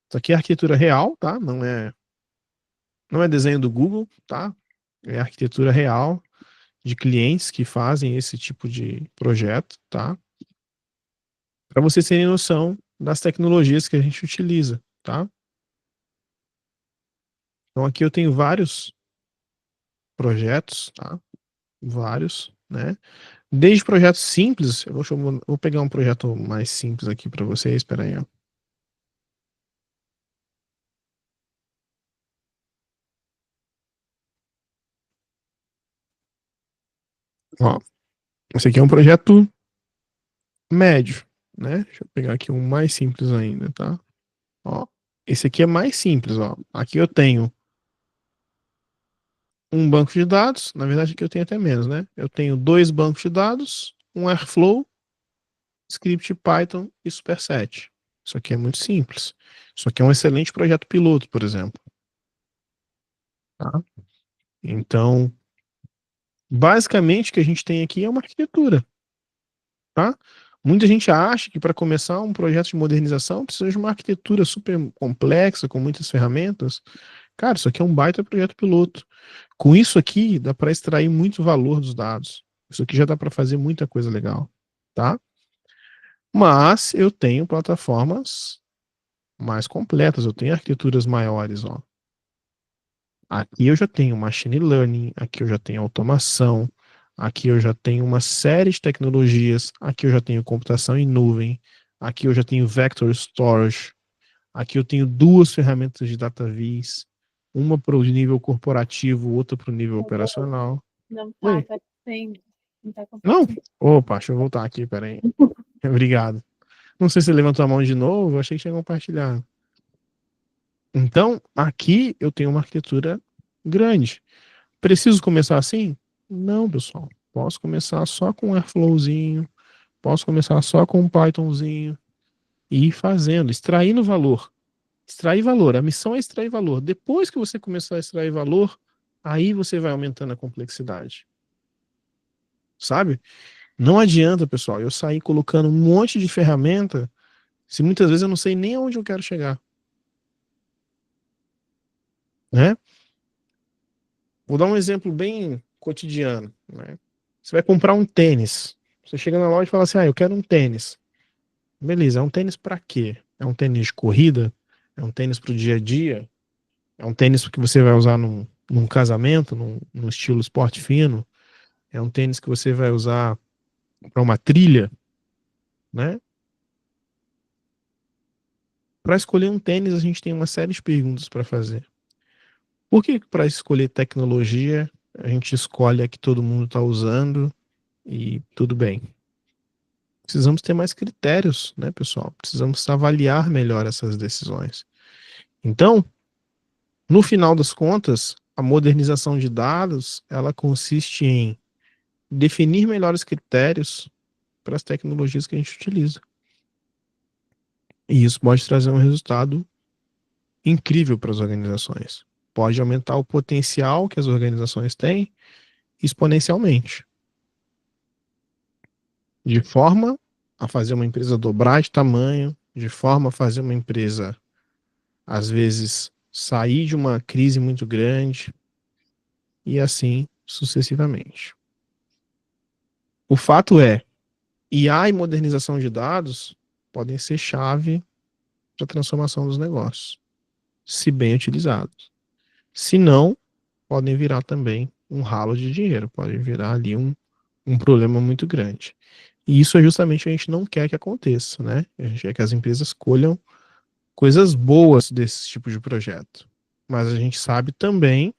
Isso aqui é arquitetura real, tá? Não é desenho do Google, tá? É arquitetura real de clientes que fazem esse tipo de projeto, tá? Para vocês terem noção das tecnologias que a gente utiliza, tá? Então aqui eu tenho vários projetos, tá? Vários, né? Desde projetos simples, vou pegar um projeto mais simples aqui para vocês, espera aí, ó. Ó, esse aqui é um projeto médio, né? Deixa eu pegar aqui um mais simples ainda, tá? Ó, esse aqui é mais simples, ó. Aqui eu tenho um banco de dados, na verdade aqui eu tenho até menos, né? Eu tenho dois bancos de dados, um Airflow, script Python e Superset. Isso aqui é muito simples. Isso aqui é um excelente projeto piloto, por exemplo. Tá? Então, basicamente o que a gente tem aqui é uma arquitetura, tá? Muita gente acha que para começar um projeto de modernização precisa de uma arquitetura super complexa, com muitas ferramentas. Cara, isso aqui é um baita projeto piloto. Com isso aqui, dá para extrair muito valor dos dados. Isso aqui já dá para fazer muita coisa legal, tá? Mas eu tenho plataformas mais completas, eu tenho arquiteturas maiores, ó. Aqui eu já tenho machine learning, aqui eu já tenho automação, aqui eu já tenho uma série de tecnologias, aqui eu já tenho computação em nuvem, aqui eu já tenho vector storage, aqui eu tenho duas ferramentas de data viz, uma para o nível corporativo, outra para o nível operacional. Não tá Oi? aparecendo. Não tá Não? compartilhando. Opa, deixa eu voltar aqui, peraí. Obrigado. Não sei se você levantou a mão de novo, eu achei que tinha compartilhado. Então, aqui eu tenho uma arquitetura grande. Preciso começar assim? Não, pessoal. Posso começar só com um Airflowzinho, posso começar só com um Pythonzinho e ir fazendo, extraindo valor. Extrair valor. A missão é extrair valor. Depois que você começar a extrair valor, aí você vai aumentando a complexidade. Sabe? Não adianta, pessoal, eu sair colocando um monte de ferramenta se muitas vezes eu não sei nem aonde eu quero chegar. Né? Vou dar um exemplo bem cotidiano. Né? Você vai comprar um tênis. Você chega na loja e fala assim: eu quero um tênis. Beleza, é um tênis para quê? É um tênis de corrida? É um tênis para o dia a dia? É um tênis que você vai usar num casamento, num estilo esporte fino? É um tênis que você vai usar para uma trilha? Né? Para escolher um tênis, a gente tem uma série de perguntas para fazer. Por que para escolher tecnologia, a gente escolhe a que todo mundo está usando e tudo bem? Precisamos ter mais critérios, né, pessoal? Precisamos avaliar melhor essas decisões. Então, no final das contas, a modernização de dados, ela consiste em definir melhores critérios para as tecnologias que a gente utiliza. E isso pode trazer um resultado incrível para as organizações. Pode aumentar o potencial que as organizações têm exponencialmente, de forma a fazer uma empresa dobrar de tamanho, de forma a fazer uma empresa, às vezes, sair de uma crise muito grande e assim sucessivamente. O fato é, IA e modernização de dados podem ser chave para a transformação dos negócios, se bem utilizados. Se não, podem virar também um ralo de dinheiro, podem virar ali um problema muito grande. E isso é justamente o que a gente não quer que aconteça, né? A gente quer que as empresas colham coisas boas desse tipo de projeto. Mas a gente sabe também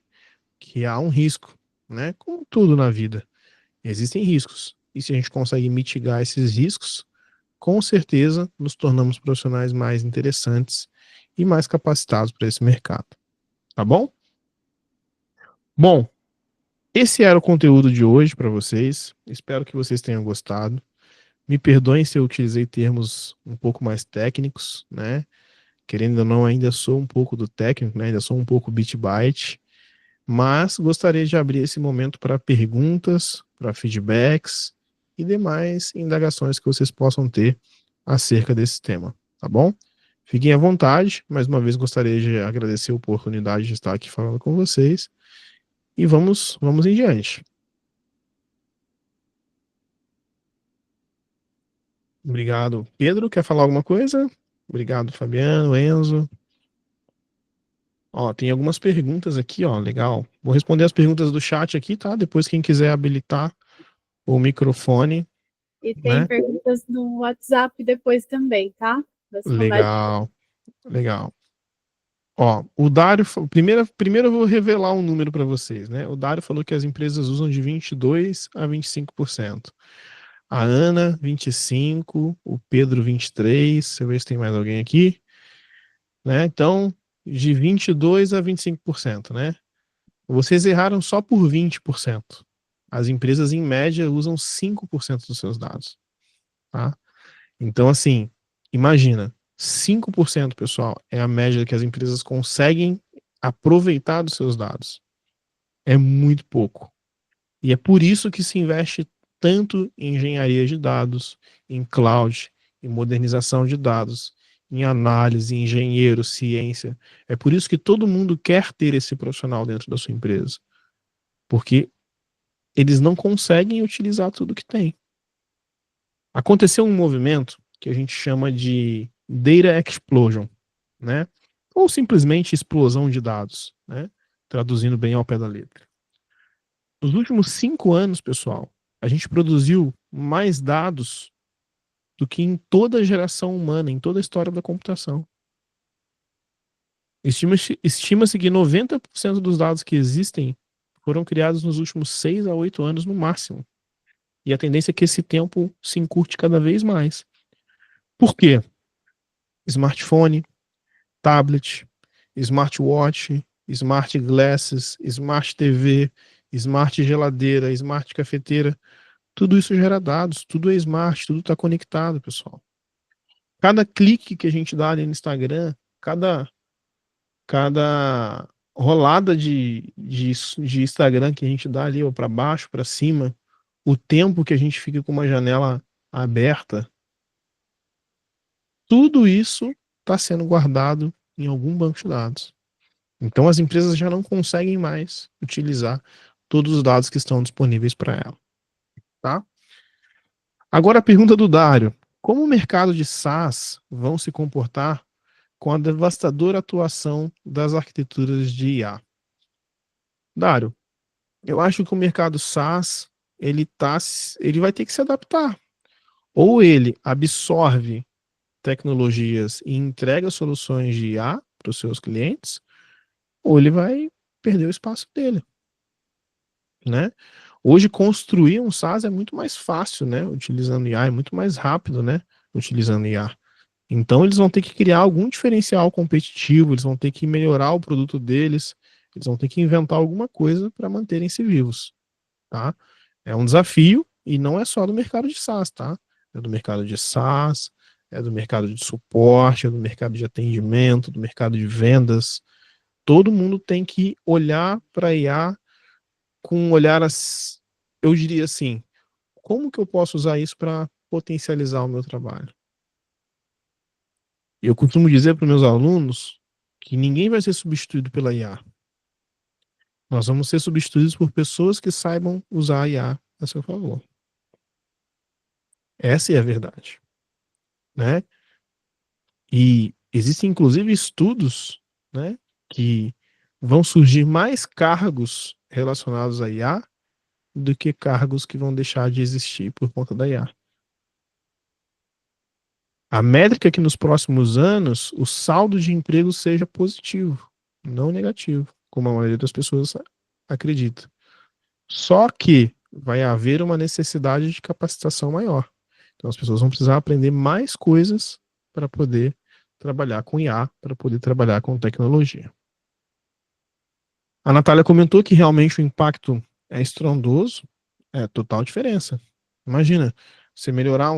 que há um risco, né? Como tudo na vida, existem riscos. E se a gente consegue mitigar esses riscos, com certeza nos tornamos profissionais mais interessantes e mais capacitados para esse mercado. Tá bom? Bom, esse era o conteúdo de hoje para vocês. Espero que vocês tenham gostado. Me perdoem se eu utilizei termos um pouco mais técnicos, né? Querendo ou não, ainda sou um pouco do técnico, né? Ainda sou um pouco bit byte, mas gostaria de abrir esse momento para perguntas, para feedbacks e demais indagações que vocês possam ter acerca desse tema, tá bom? Fiquem à vontade, mais uma vez gostaria de agradecer a oportunidade de estar aqui falando com vocês e vamos em diante. Obrigado, Pedro. Quer falar alguma coisa? Obrigado, Fabiano, Enzo. Ó, tem algumas perguntas aqui, ó, legal. Vou responder as perguntas do chat aqui, tá? Depois quem quiser habilitar o microfone, E tem né? perguntas no WhatsApp depois também, tá? Das conversas. Legal, legal. Ó, o Dário, primeiro eu vou revelar um número para vocês, né? O Dário falou que as empresas usam de 22 a 25%. A Ana, 25%, o Pedro, 23%. Deixa eu ver se tem mais alguém aqui, né? Então, de 22 a 25%, né? Vocês erraram só por 20%. As empresas, em média, usam 5% dos seus dados, tá? Então, assim, imagina, 5%, pessoal, é a média que as empresas conseguem aproveitar dos seus dados. É muito pouco. E é por isso que se investe tanto em engenharia de dados, em cloud, em modernização de dados, em análise, em engenheiro, ciência. É por isso que todo mundo quer ter esse profissional dentro da sua empresa. Porque eles não conseguem utilizar tudo que tem. Aconteceu um movimento que a gente chama de Data Explosion, né? Ou simplesmente explosão de dados, né? traduzindo bem ao pé da letra. Nos últimos 5 anos, pessoal, a gente produziu mais dados do que em toda a geração humana, em toda a história da computação. Estima-se que 90% dos dados que existem foram criados nos últimos 6 a 8 anos no máximo. E a tendência é que esse tempo se encurte cada vez mais. Por quê? Smartphone, tablet, smartwatch, smart glasses, smart TV, smart geladeira, smart cafeteira. Tudo isso gera dados, tudo é smart, tudo está conectado, pessoal. Cada clique que a gente dá ali no Instagram, cada rolada de Instagram que a gente dá ali, ou para baixo, para cima, o tempo que a gente fica com uma janela aberta, tudo isso está sendo guardado em algum banco de dados. Então as empresas já não conseguem mais utilizar todos os dados que estão disponíveis para ela, tá? Agora a pergunta do Dário: como o mercado de SaaS vão se comportar com a devastadora atuação das arquiteturas de IA? Dário, eu acho que o mercado SaaS ele vai ter que se adaptar. Ou ele absorve tecnologias e entrega soluções de IA para os seus clientes, ou ele vai perder o espaço dele, né? Hoje construir um SaaS é muito mais fácil, né? Utilizando IA, é muito mais rápido, né? Utilizando IA. Então eles vão ter que criar algum diferencial competitivo, eles vão ter que melhorar o produto deles, eles vão ter que inventar alguma coisa para manterem-se vivos, tá? É um desafio e não é só do mercado de SaaS, tá? É do mercado de SaaS, é do mercado de suporte, é do mercado de atendimento, do mercado de vendas. Todo mundo tem que olhar para a IA com um olhar, eu diria assim, como que eu posso usar isso para potencializar o meu trabalho? Eu costumo dizer para os meus alunos que ninguém vai ser substituído pela IA. Nós vamos ser substituídos por pessoas que saibam usar a IA a seu favor. Essa é a verdade, né? E existem inclusive estudos, né, que vão surgir mais cargos relacionados à IA do que cargos que vão deixar de existir por conta da IA. A métrica é que nos próximos anos o saldo de emprego seja positivo, não negativo, como a maioria das pessoas acredita. Só que vai haver uma necessidade de capacitação maior. Então as pessoas vão precisar aprender mais coisas para poder trabalhar com IA, para poder trabalhar com tecnologia. A Natália comentou que realmente o impacto é estrondoso, é total diferença. Imagina, você melhorar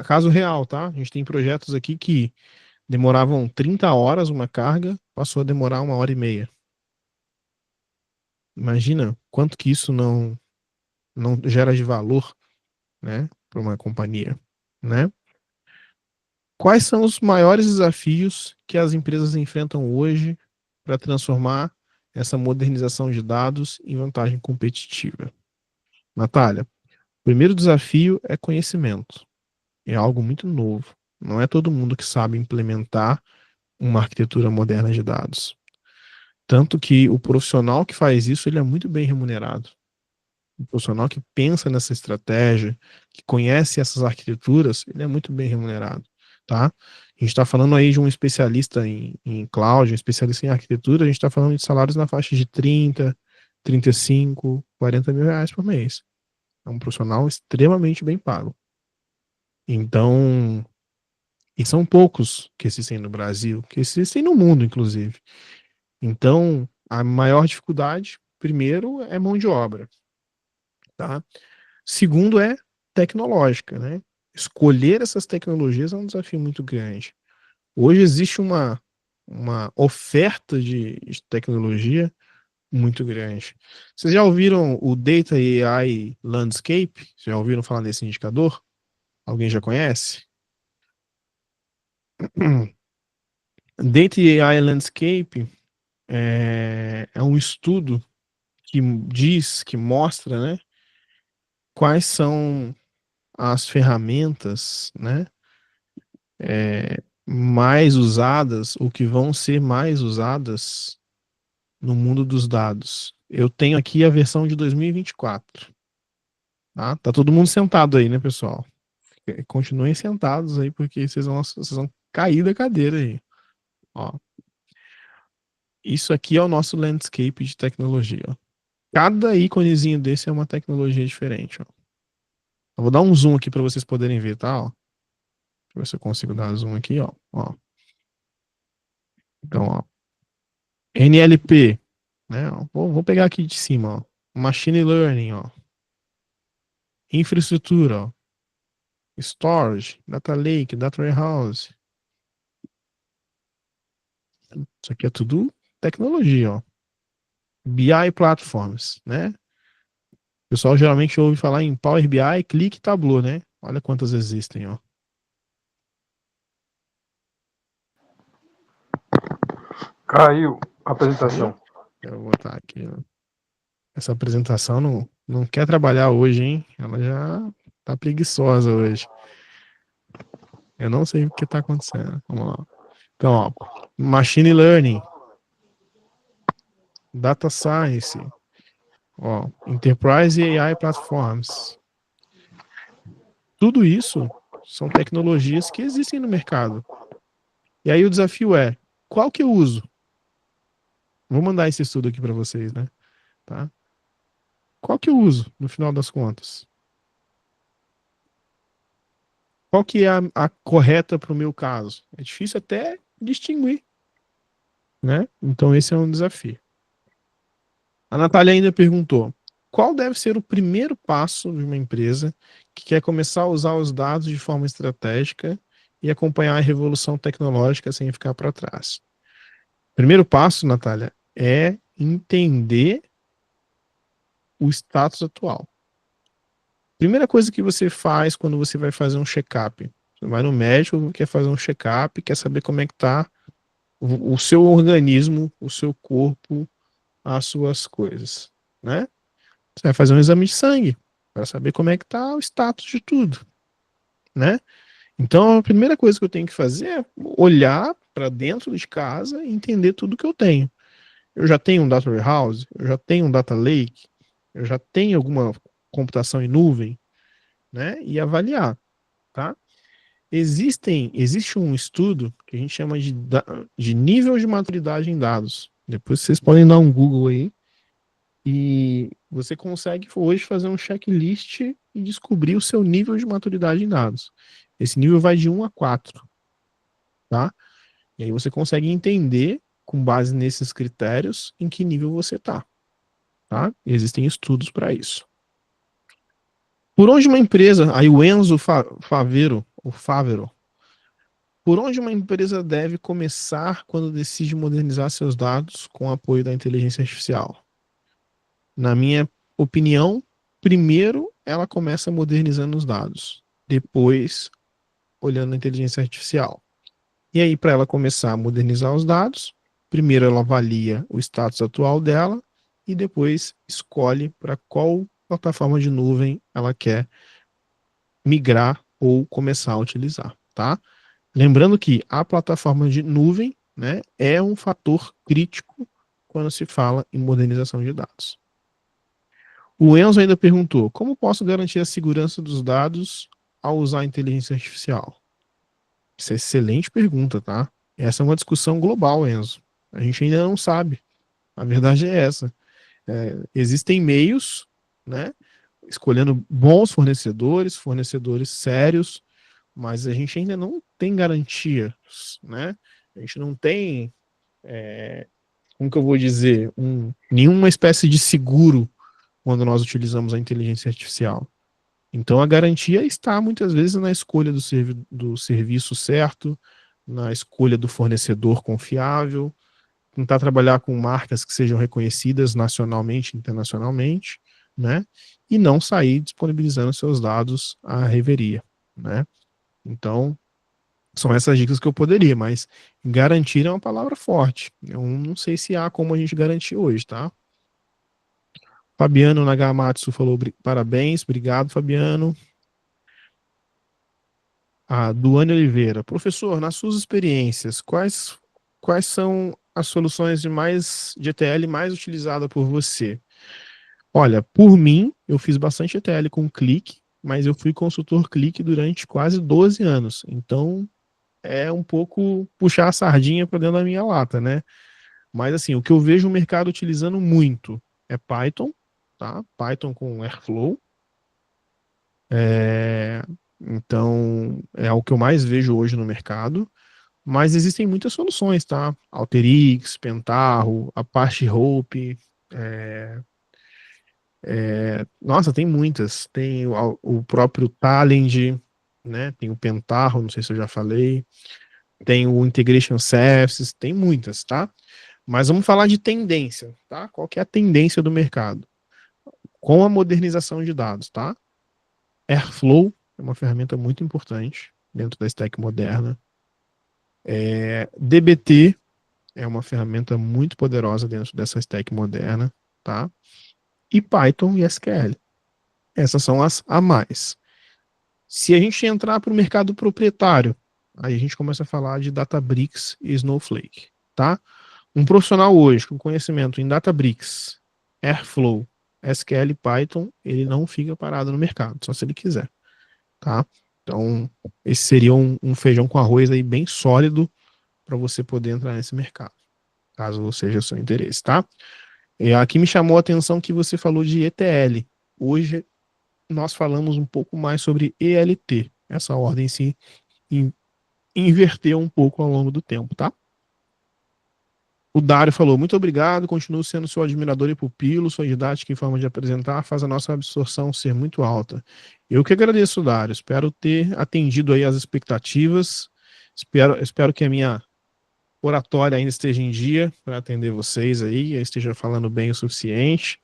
caso real, tá? A gente tem projetos aqui que demoravam 30 horas uma carga, passou a demorar 1 hora e meia. Imagina quanto que isso não gera de valor, né, para uma companhia, né? Quais são os maiores desafios que as empresas enfrentam hoje para transformar essa modernização de dados em vantagem competitiva? Natália, o primeiro desafio é conhecimento. É algo muito novo. Não é todo mundo que sabe implementar uma arquitetura moderna de dados. Tanto que o profissional que faz isso, ele é muito bem remunerado. O profissional que pensa nessa estratégia, que conhece essas arquiteturas, ele é muito bem remunerado, tá? A gente está falando aí de um especialista em cloud, um especialista em arquitetura, a gente está falando de salários na faixa de 30, 35, 40 mil reais por mês. É um profissional extremamente bem pago. Então, e são poucos que existem no Brasil, que existem no mundo, inclusive. Então, a maior dificuldade, primeiro, é mão de obra, tá? Segundo é tecnológica, né? Escolher essas tecnologias é um desafio muito grande. Hoje existe uma oferta de tecnologia muito grande. Vocês já ouviram o Data AI Landscape? Já ouviram falar desse indicador? Alguém já conhece? Data AI Landscape é um estudo que diz, que mostra, né, quais são as ferramentas, né, mais usadas ou que vão ser mais usadas no mundo dos dados. Eu tenho aqui a versão de 2024. Tá todo mundo sentado aí, né, pessoal? Continuem sentados aí, porque vocês vão cair da cadeira aí. Ó, isso aqui é o nosso landscape de tecnologia. Ó. Cada íconezinho desse é uma tecnologia diferente. Ó. Eu vou dar um zoom aqui para vocês poderem ver, tá? Ó. Deixa eu ver se eu consigo dar zoom aqui, ó. Então, ó. NLP, né? Ó. Vou pegar aqui de cima, ó. Machine Learning, ó. Infraestrutura, ó. Storage, Data Lake, Data Warehouse. Isso aqui é tudo tecnologia, ó. BI Platforms, né? O pessoal geralmente ouve falar em Power BI, Click e Tableau, né? Olha quantas existem, ó. Caiu a apresentação. Eu vou botar aqui, ó. Essa apresentação não quer trabalhar hoje, hein? Ela já tá preguiçosa hoje. Eu não sei o que tá acontecendo. Vamos lá. Então, ó, Machine Learning, Data Science, ó, Enterprise AI Platforms. Tudo isso são tecnologias que existem no mercado. E aí o desafio é, qual que eu uso? Vou mandar esse estudo aqui para vocês, né? Tá? Qual que eu uso, no final das contas? Qual que é a correta para o meu caso? É difícil até distinguir, né? Então esse é um desafio. A Natália ainda perguntou, qual deve ser o primeiro passo de uma empresa que quer começar a usar os dados de forma estratégica e acompanhar a revolução tecnológica sem ficar para trás? Primeiro passo, Natália, é entender o status atual. Primeira coisa que você faz quando você vai fazer um check-up. Você vai no médico, quer fazer um check-up, quer saber como é que está o seu organismo, o seu corpo, as suas coisas, né? Você vai fazer um exame de sangue para saber como é que está o status de tudo, né? Então, a primeira coisa que eu tenho que fazer é olhar para dentro de casa e entender tudo que eu tenho. Eu já tenho um data warehouse, eu já tenho um data lake, eu já tenho alguma computação em nuvem, né? E avaliar, tá? Existe um estudo que a gente chama de nível de maturidade em dados. Depois vocês podem dar um Google aí e você consegue hoje fazer um checklist e descobrir o seu nível de maturidade em dados. Esse nível vai de 1 a 4, tá? E aí você consegue entender, com base nesses critérios, em que nível você está, tá? E existem estudos para isso. Por onde uma empresa, aí o Enzo Favero, por onde uma empresa deve começar quando decide modernizar seus dados com o apoio da inteligência artificial? Na minha opinião, primeiro ela começa modernizando os dados, depois olhando a inteligência artificial. E aí, para ela começar a modernizar os dados, primeiro ela avalia o status atual dela e depois escolhe para qual plataforma de nuvem ela quer migrar ou começar a utilizar, tá? Lembrando que a plataforma de nuvem, né, é um fator crítico quando se fala em modernização de dados. O Enzo ainda perguntou, como posso garantir a segurança dos dados ao usar a inteligência artificial? Isso é excelente pergunta, tá? Essa é uma discussão global, Enzo. A gente ainda não sabe. A verdade é essa. Existem meios, né, escolhendo bons fornecedores, fornecedores sérios, mas a gente ainda não tem garantias, né? A gente não tem, como que eu vou dizer, nenhuma espécie de seguro quando nós utilizamos a inteligência artificial. Então a garantia está muitas vezes na escolha do serviço certo, na escolha do fornecedor confiável, tentar trabalhar com marcas que sejam reconhecidas nacionalmente, internacionalmente, né? E não sair disponibilizando seus dados à reveria, né? Então, são essas dicas que eu poderia, mas garantir é uma palavra forte. Eu não sei se há como a gente garantir hoje, tá? Fabiano Nagamatsu falou parabéns, obrigado, Fabiano. A Duane Oliveira, professor, nas suas experiências, quais são as soluções de ETL mais utilizada por você? Olha, por mim, eu fiz bastante ETL com Click, mas eu fui consultor Click durante quase 12 anos. Então, é um pouco puxar a sardinha para dentro da minha lata, né? Mas assim, o que eu vejo o mercado utilizando muito é Python, tá? Python com Airflow. É, Então, é o que eu mais vejo hoje no mercado. Mas existem muitas soluções, tá? Alteryx, Pentaho, Apache Hope. é, Nossa, tem muitas. Tem o próprio Talend, né? Tem o Pentaho, não sei se eu já falei. Tem o Integration Services, tem muitas, tá? Mas vamos falar de tendência, tá? Qual que é a tendência do mercado? Com a modernização de dados, tá? Airflow é uma ferramenta muito importante dentro da stack moderna. dbt é uma ferramenta muito poderosa dentro dessa stack moderna, tá? E Python e SQL. Essas são as a mais. Se a gente entrar para o mercado proprietário, aí a gente começa a falar de Databricks e Snowflake, tá? Um profissional hoje com conhecimento em Databricks, Airflow, SQL e Python, ele não fica parado no mercado, só se ele quiser, tá? Então, esse seria um feijão com arroz aí bem sólido para você poder entrar nesse mercado, caso seja o seu interesse, tá? E aqui me chamou a atenção que você falou de ETL. Hoje nós falamos um pouco mais sobre ELT. Essa ordem se inverteu um pouco ao longo do tempo, tá? O Dário falou, muito obrigado, continuo sendo seu admirador e pupilo, sua didática e forma de apresentar faz a nossa absorção ser muito alta. Eu que agradeço, Dário, espero ter atendido aí as expectativas, espero que a minha oratória ainda esteja em dia para atender vocês aí, esteja falando bem o suficiente,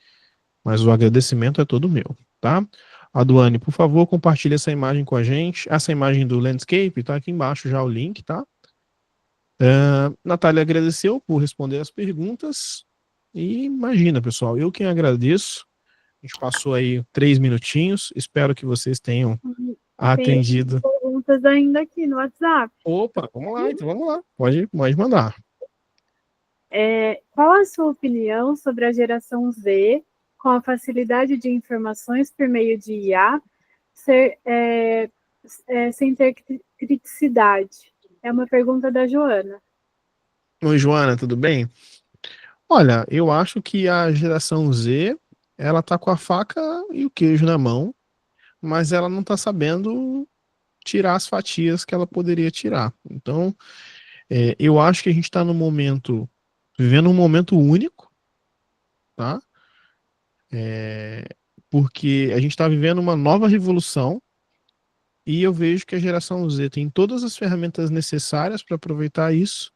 mas o agradecimento é todo meu, tá? Aduane, por favor, compartilhe essa imagem com a gente, essa imagem do landscape, tá aqui embaixo já o link, tá? Natália agradeceu por responder as perguntas. E imagina, pessoal, eu quem agradeço. A gente passou aí 3 minutinhos. Espero que vocês tenham Tem atendido. perguntas ainda aqui no WhatsApp. Opa, vamos lá, então vamos lá. Pode mandar. Qual a sua opinião sobre a geração Z com a facilidade de informações por meio de IA sem ter criticidade? É uma pergunta da Joana. Oi, Joana, tudo bem? Olha, eu acho que a geração Z, ela tá com a faca e o queijo na mão, mas ela não tá sabendo tirar as fatias que ela poderia tirar. Então, eu acho que a gente está vivendo um momento único, tá? Porque a gente está vivendo uma nova revolução e eu vejo que a geração Z tem todas as ferramentas necessárias para aproveitar isso,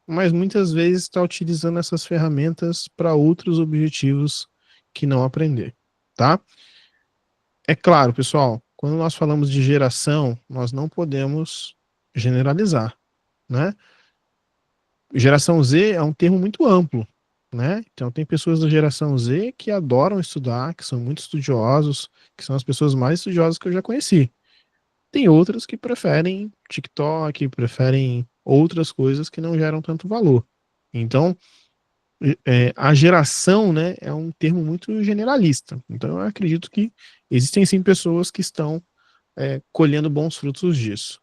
mas muitas vezes está utilizando essas ferramentas para outros objetivos que não aprender, tá? É claro, pessoal, quando nós falamos de geração, nós não podemos generalizar, né? Geração Z é um termo muito amplo, né? Então tem pessoas da geração Z que adoram estudar, que são muito estudiosos, que são as pessoas mais estudiosas que eu já conheci. Tem outras que preferem TikTok, preferem outras coisas que não geram tanto valor. Então, a geração, né, é um termo muito generalista. Então, eu acredito que existem sim pessoas que estão colhendo bons frutos disso.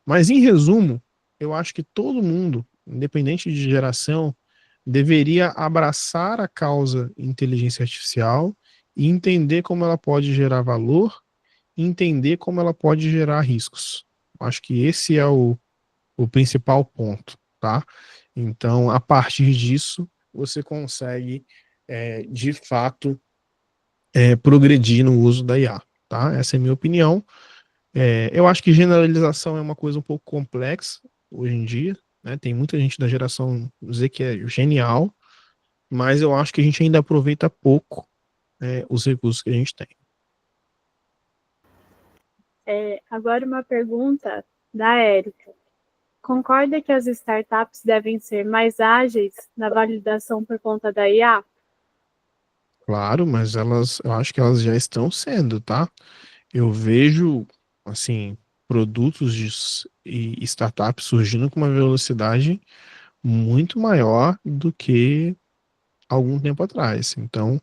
Mas, em resumo, eu acho que todo mundo, independente de geração, deveria abraçar a causa inteligência artificial e entender como ela pode gerar valor e entender como ela pode gerar riscos. Acho que esse é o principal ponto, tá? Então, a partir disso, você consegue, de fato, progredir no uso da IA, tá? Essa é a minha opinião. Eu acho que generalização é uma coisa um pouco complexa hoje em dia, né? Tem muita gente da geração Z que é genial, mas eu acho que a gente ainda aproveita pouco os recursos que a gente tem. Agora uma pergunta da Érica. Concorda que as startups devem ser mais ágeis na validação por conta da IA? Claro, mas eu acho que elas já estão sendo, tá? Eu vejo, assim, produtos e startups surgindo com uma velocidade muito maior do que algum tempo atrás. Então,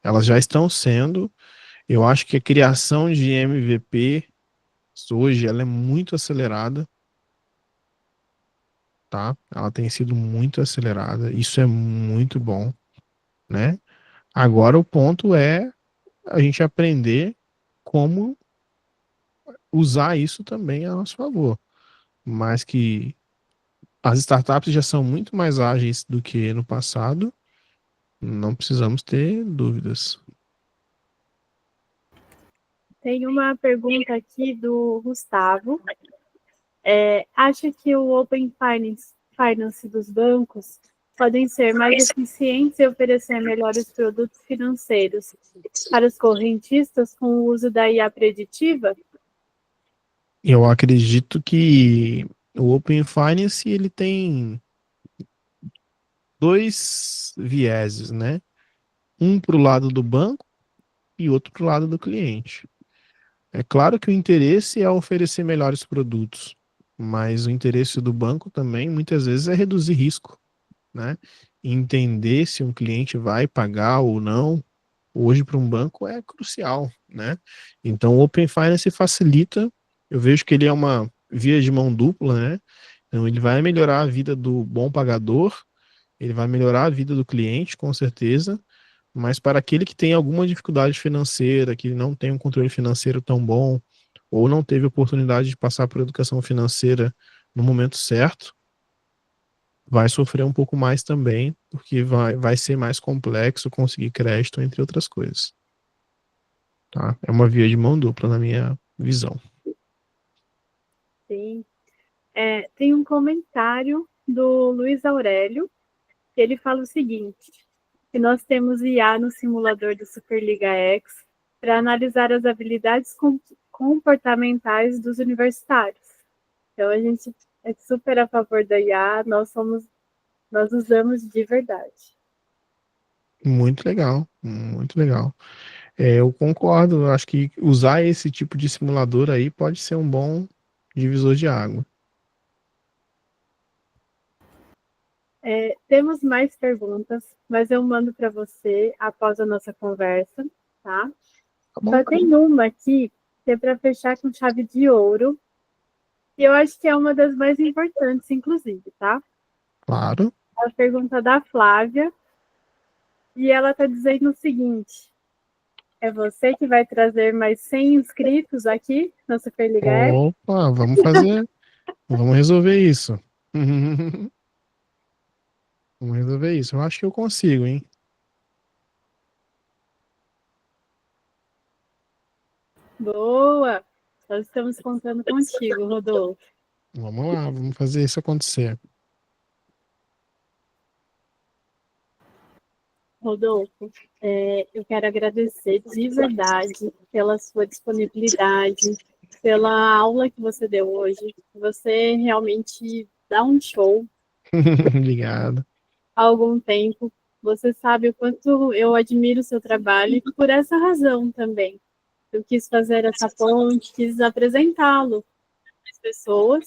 elas já estão sendo. Eu acho que a criação de MVP hoje ela é muito acelerada, tá? Ela tem sido muito acelerada. Isso é muito bom, né? Agora o ponto é a gente aprender como usar isso também a nosso favor. Mas que as startups já são muito mais ágeis do que no passado, não precisamos ter dúvidas. Tem uma pergunta aqui do Gustavo. Acha que o Open Finance dos bancos podem ser mais eficientes e oferecer melhores produtos financeiros para os correntistas com o uso da IA preditiva? Eu acredito que o Open Finance ele tem dois vieses, né? Um para o lado do banco e outro para o lado do cliente. É claro que o interesse é oferecer melhores produtos, mas o interesse do banco também muitas vezes é reduzir risco, né? Entender se um cliente vai pagar ou não, hoje para um banco é crucial, né? Então o Open Finance facilita, eu vejo que ele é uma via de mão dupla, né? Então ele vai melhorar a vida do bom pagador, ele vai melhorar a vida do cliente, com certeza, mas para aquele que tem alguma dificuldade financeira, que não tem um controle financeiro tão bom, ou não teve oportunidade de passar por educação financeira no momento certo, vai sofrer um pouco mais também, porque vai ser mais complexo conseguir crédito, entre outras coisas. Tá? É uma via de mão dupla na minha visão. Sim. Tem um comentário do Luiz Aurélio, que ele fala o seguinte, que nós temos IA no simulador do Superliga X para analisar as habilidades comportamentais dos universitários. Então, a gente é super a favor da IA, nós usamos de verdade. Muito legal, muito legal. Eu concordo, eu acho que usar esse tipo de simulador aí pode ser um bom divisor de água. Temos mais perguntas, mas eu mando para você após a nossa conversa, tá? Tá bom? Só tem uma aqui que é para fechar com chave de ouro, e eu acho que é uma das mais importantes, inclusive, tá? Claro. A pergunta da Flávia, e ela está dizendo o seguinte: é você que vai trazer mais 100 inscritos aqui na Superliga X? Opa, vamos fazer, vamos resolver isso. Vamos resolver isso. Eu acho que eu consigo, hein? Boa! Nós estamos contando contigo, Rodolfo. Vamos lá, vamos fazer isso acontecer. Rodolfo, eu quero agradecer de verdade pela sua disponibilidade, pela aula que você deu hoje. Você realmente dá um show Obrigado. há algum tempo. Você sabe o quanto eu admiro o seu trabalho e por essa razão também. Eu quis fazer essa ponte, quis apresentá-lo às pessoas,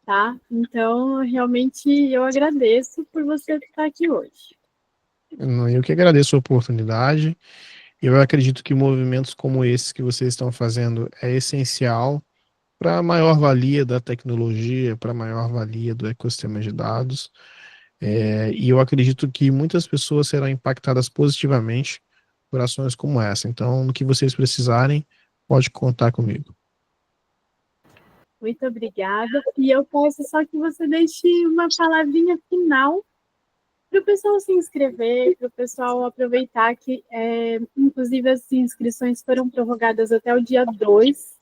tá? Então, realmente, eu agradeço por você estar aqui hoje. Eu que agradeço a oportunidade. Eu acredito que movimentos como esses que vocês estão fazendo é essencial para a maior valia da tecnologia, para a maior valia do ecossistema de dados. E eu acredito que muitas pessoas serão impactadas positivamente por ações como essa. Então, no que vocês precisarem, pode contar comigo. Muito obrigada. E eu peço só que você deixe uma palavrinha final para o pessoal se inscrever, para o pessoal aproveitar que, inclusive, as inscrições foram prorrogadas até o dia 2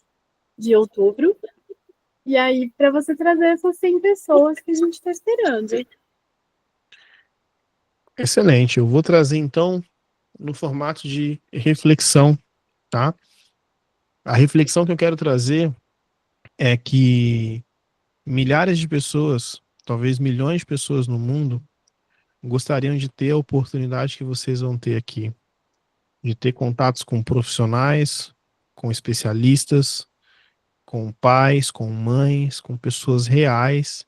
de outubro. E aí, para você trazer essas 100 pessoas que a gente está esperando. Excelente. Eu vou trazer então no formato de reflexão, tá? A reflexão que eu quero trazer é que milhares de pessoas, talvez milhões de pessoas no mundo, gostariam de ter a oportunidade que vocês vão ter aqui, de ter contatos com profissionais, com especialistas, com pais, com mães, com pessoas reais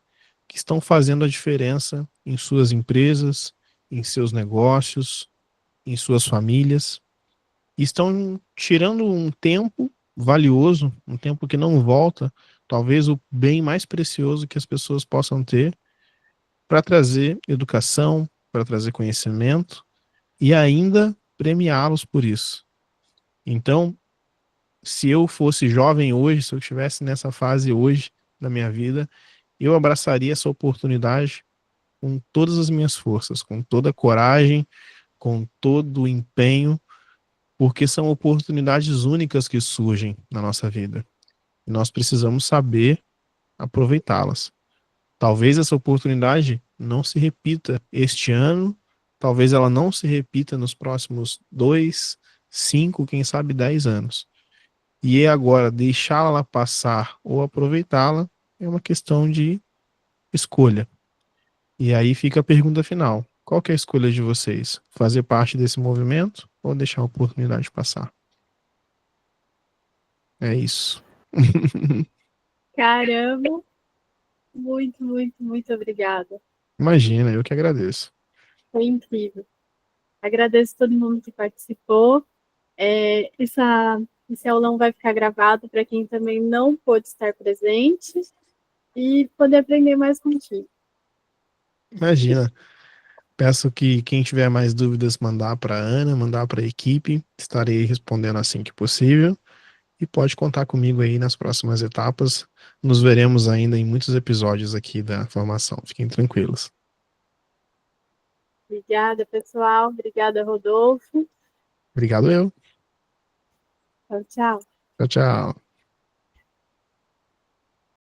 que estão fazendo a diferença em suas empresas, em seus negócios, em suas famílias, e estão tirando um tempo valioso, um tempo que não volta, talvez o bem mais precioso que as pessoas possam ter, para trazer educação, para trazer conhecimento e ainda premiá-los por isso. Então, se eu fosse jovem hoje, se eu estivesse nessa fase hoje da minha vida, eu abraçaria essa oportunidade com todas as minhas forças, com toda a coragem, com todo o empenho, porque são oportunidades únicas que surgem na nossa vida. E nós precisamos saber aproveitá-las. Talvez essa oportunidade não se repita este ano, talvez ela não se repita nos próximos 2, 5, quem sabe 10 anos. E agora, deixá-la passar ou aproveitá-la é uma questão de escolha. E aí fica a pergunta final. Qual que é a escolha de vocês? Fazer parte desse movimento ou deixar a oportunidade passar? É isso. Caramba, muito, muito, muito obrigada. Imagina, eu que agradeço. Foi incrível. Agradeço todo mundo que participou. Esse aulão vai ficar gravado para quem também não pôde estar presente e poder aprender mais contigo. Imagina. Peço que quem tiver mais dúvidas mandar para a Ana, mandar para a equipe. Estarei respondendo assim que possível. E pode contar comigo aí nas próximas etapas. Nos veremos ainda em muitos episódios aqui da formação. Fiquem tranquilos. Obrigada, pessoal. Obrigada, Rodolfo. Obrigado eu. Tchau, tchau. Tchau, tchau.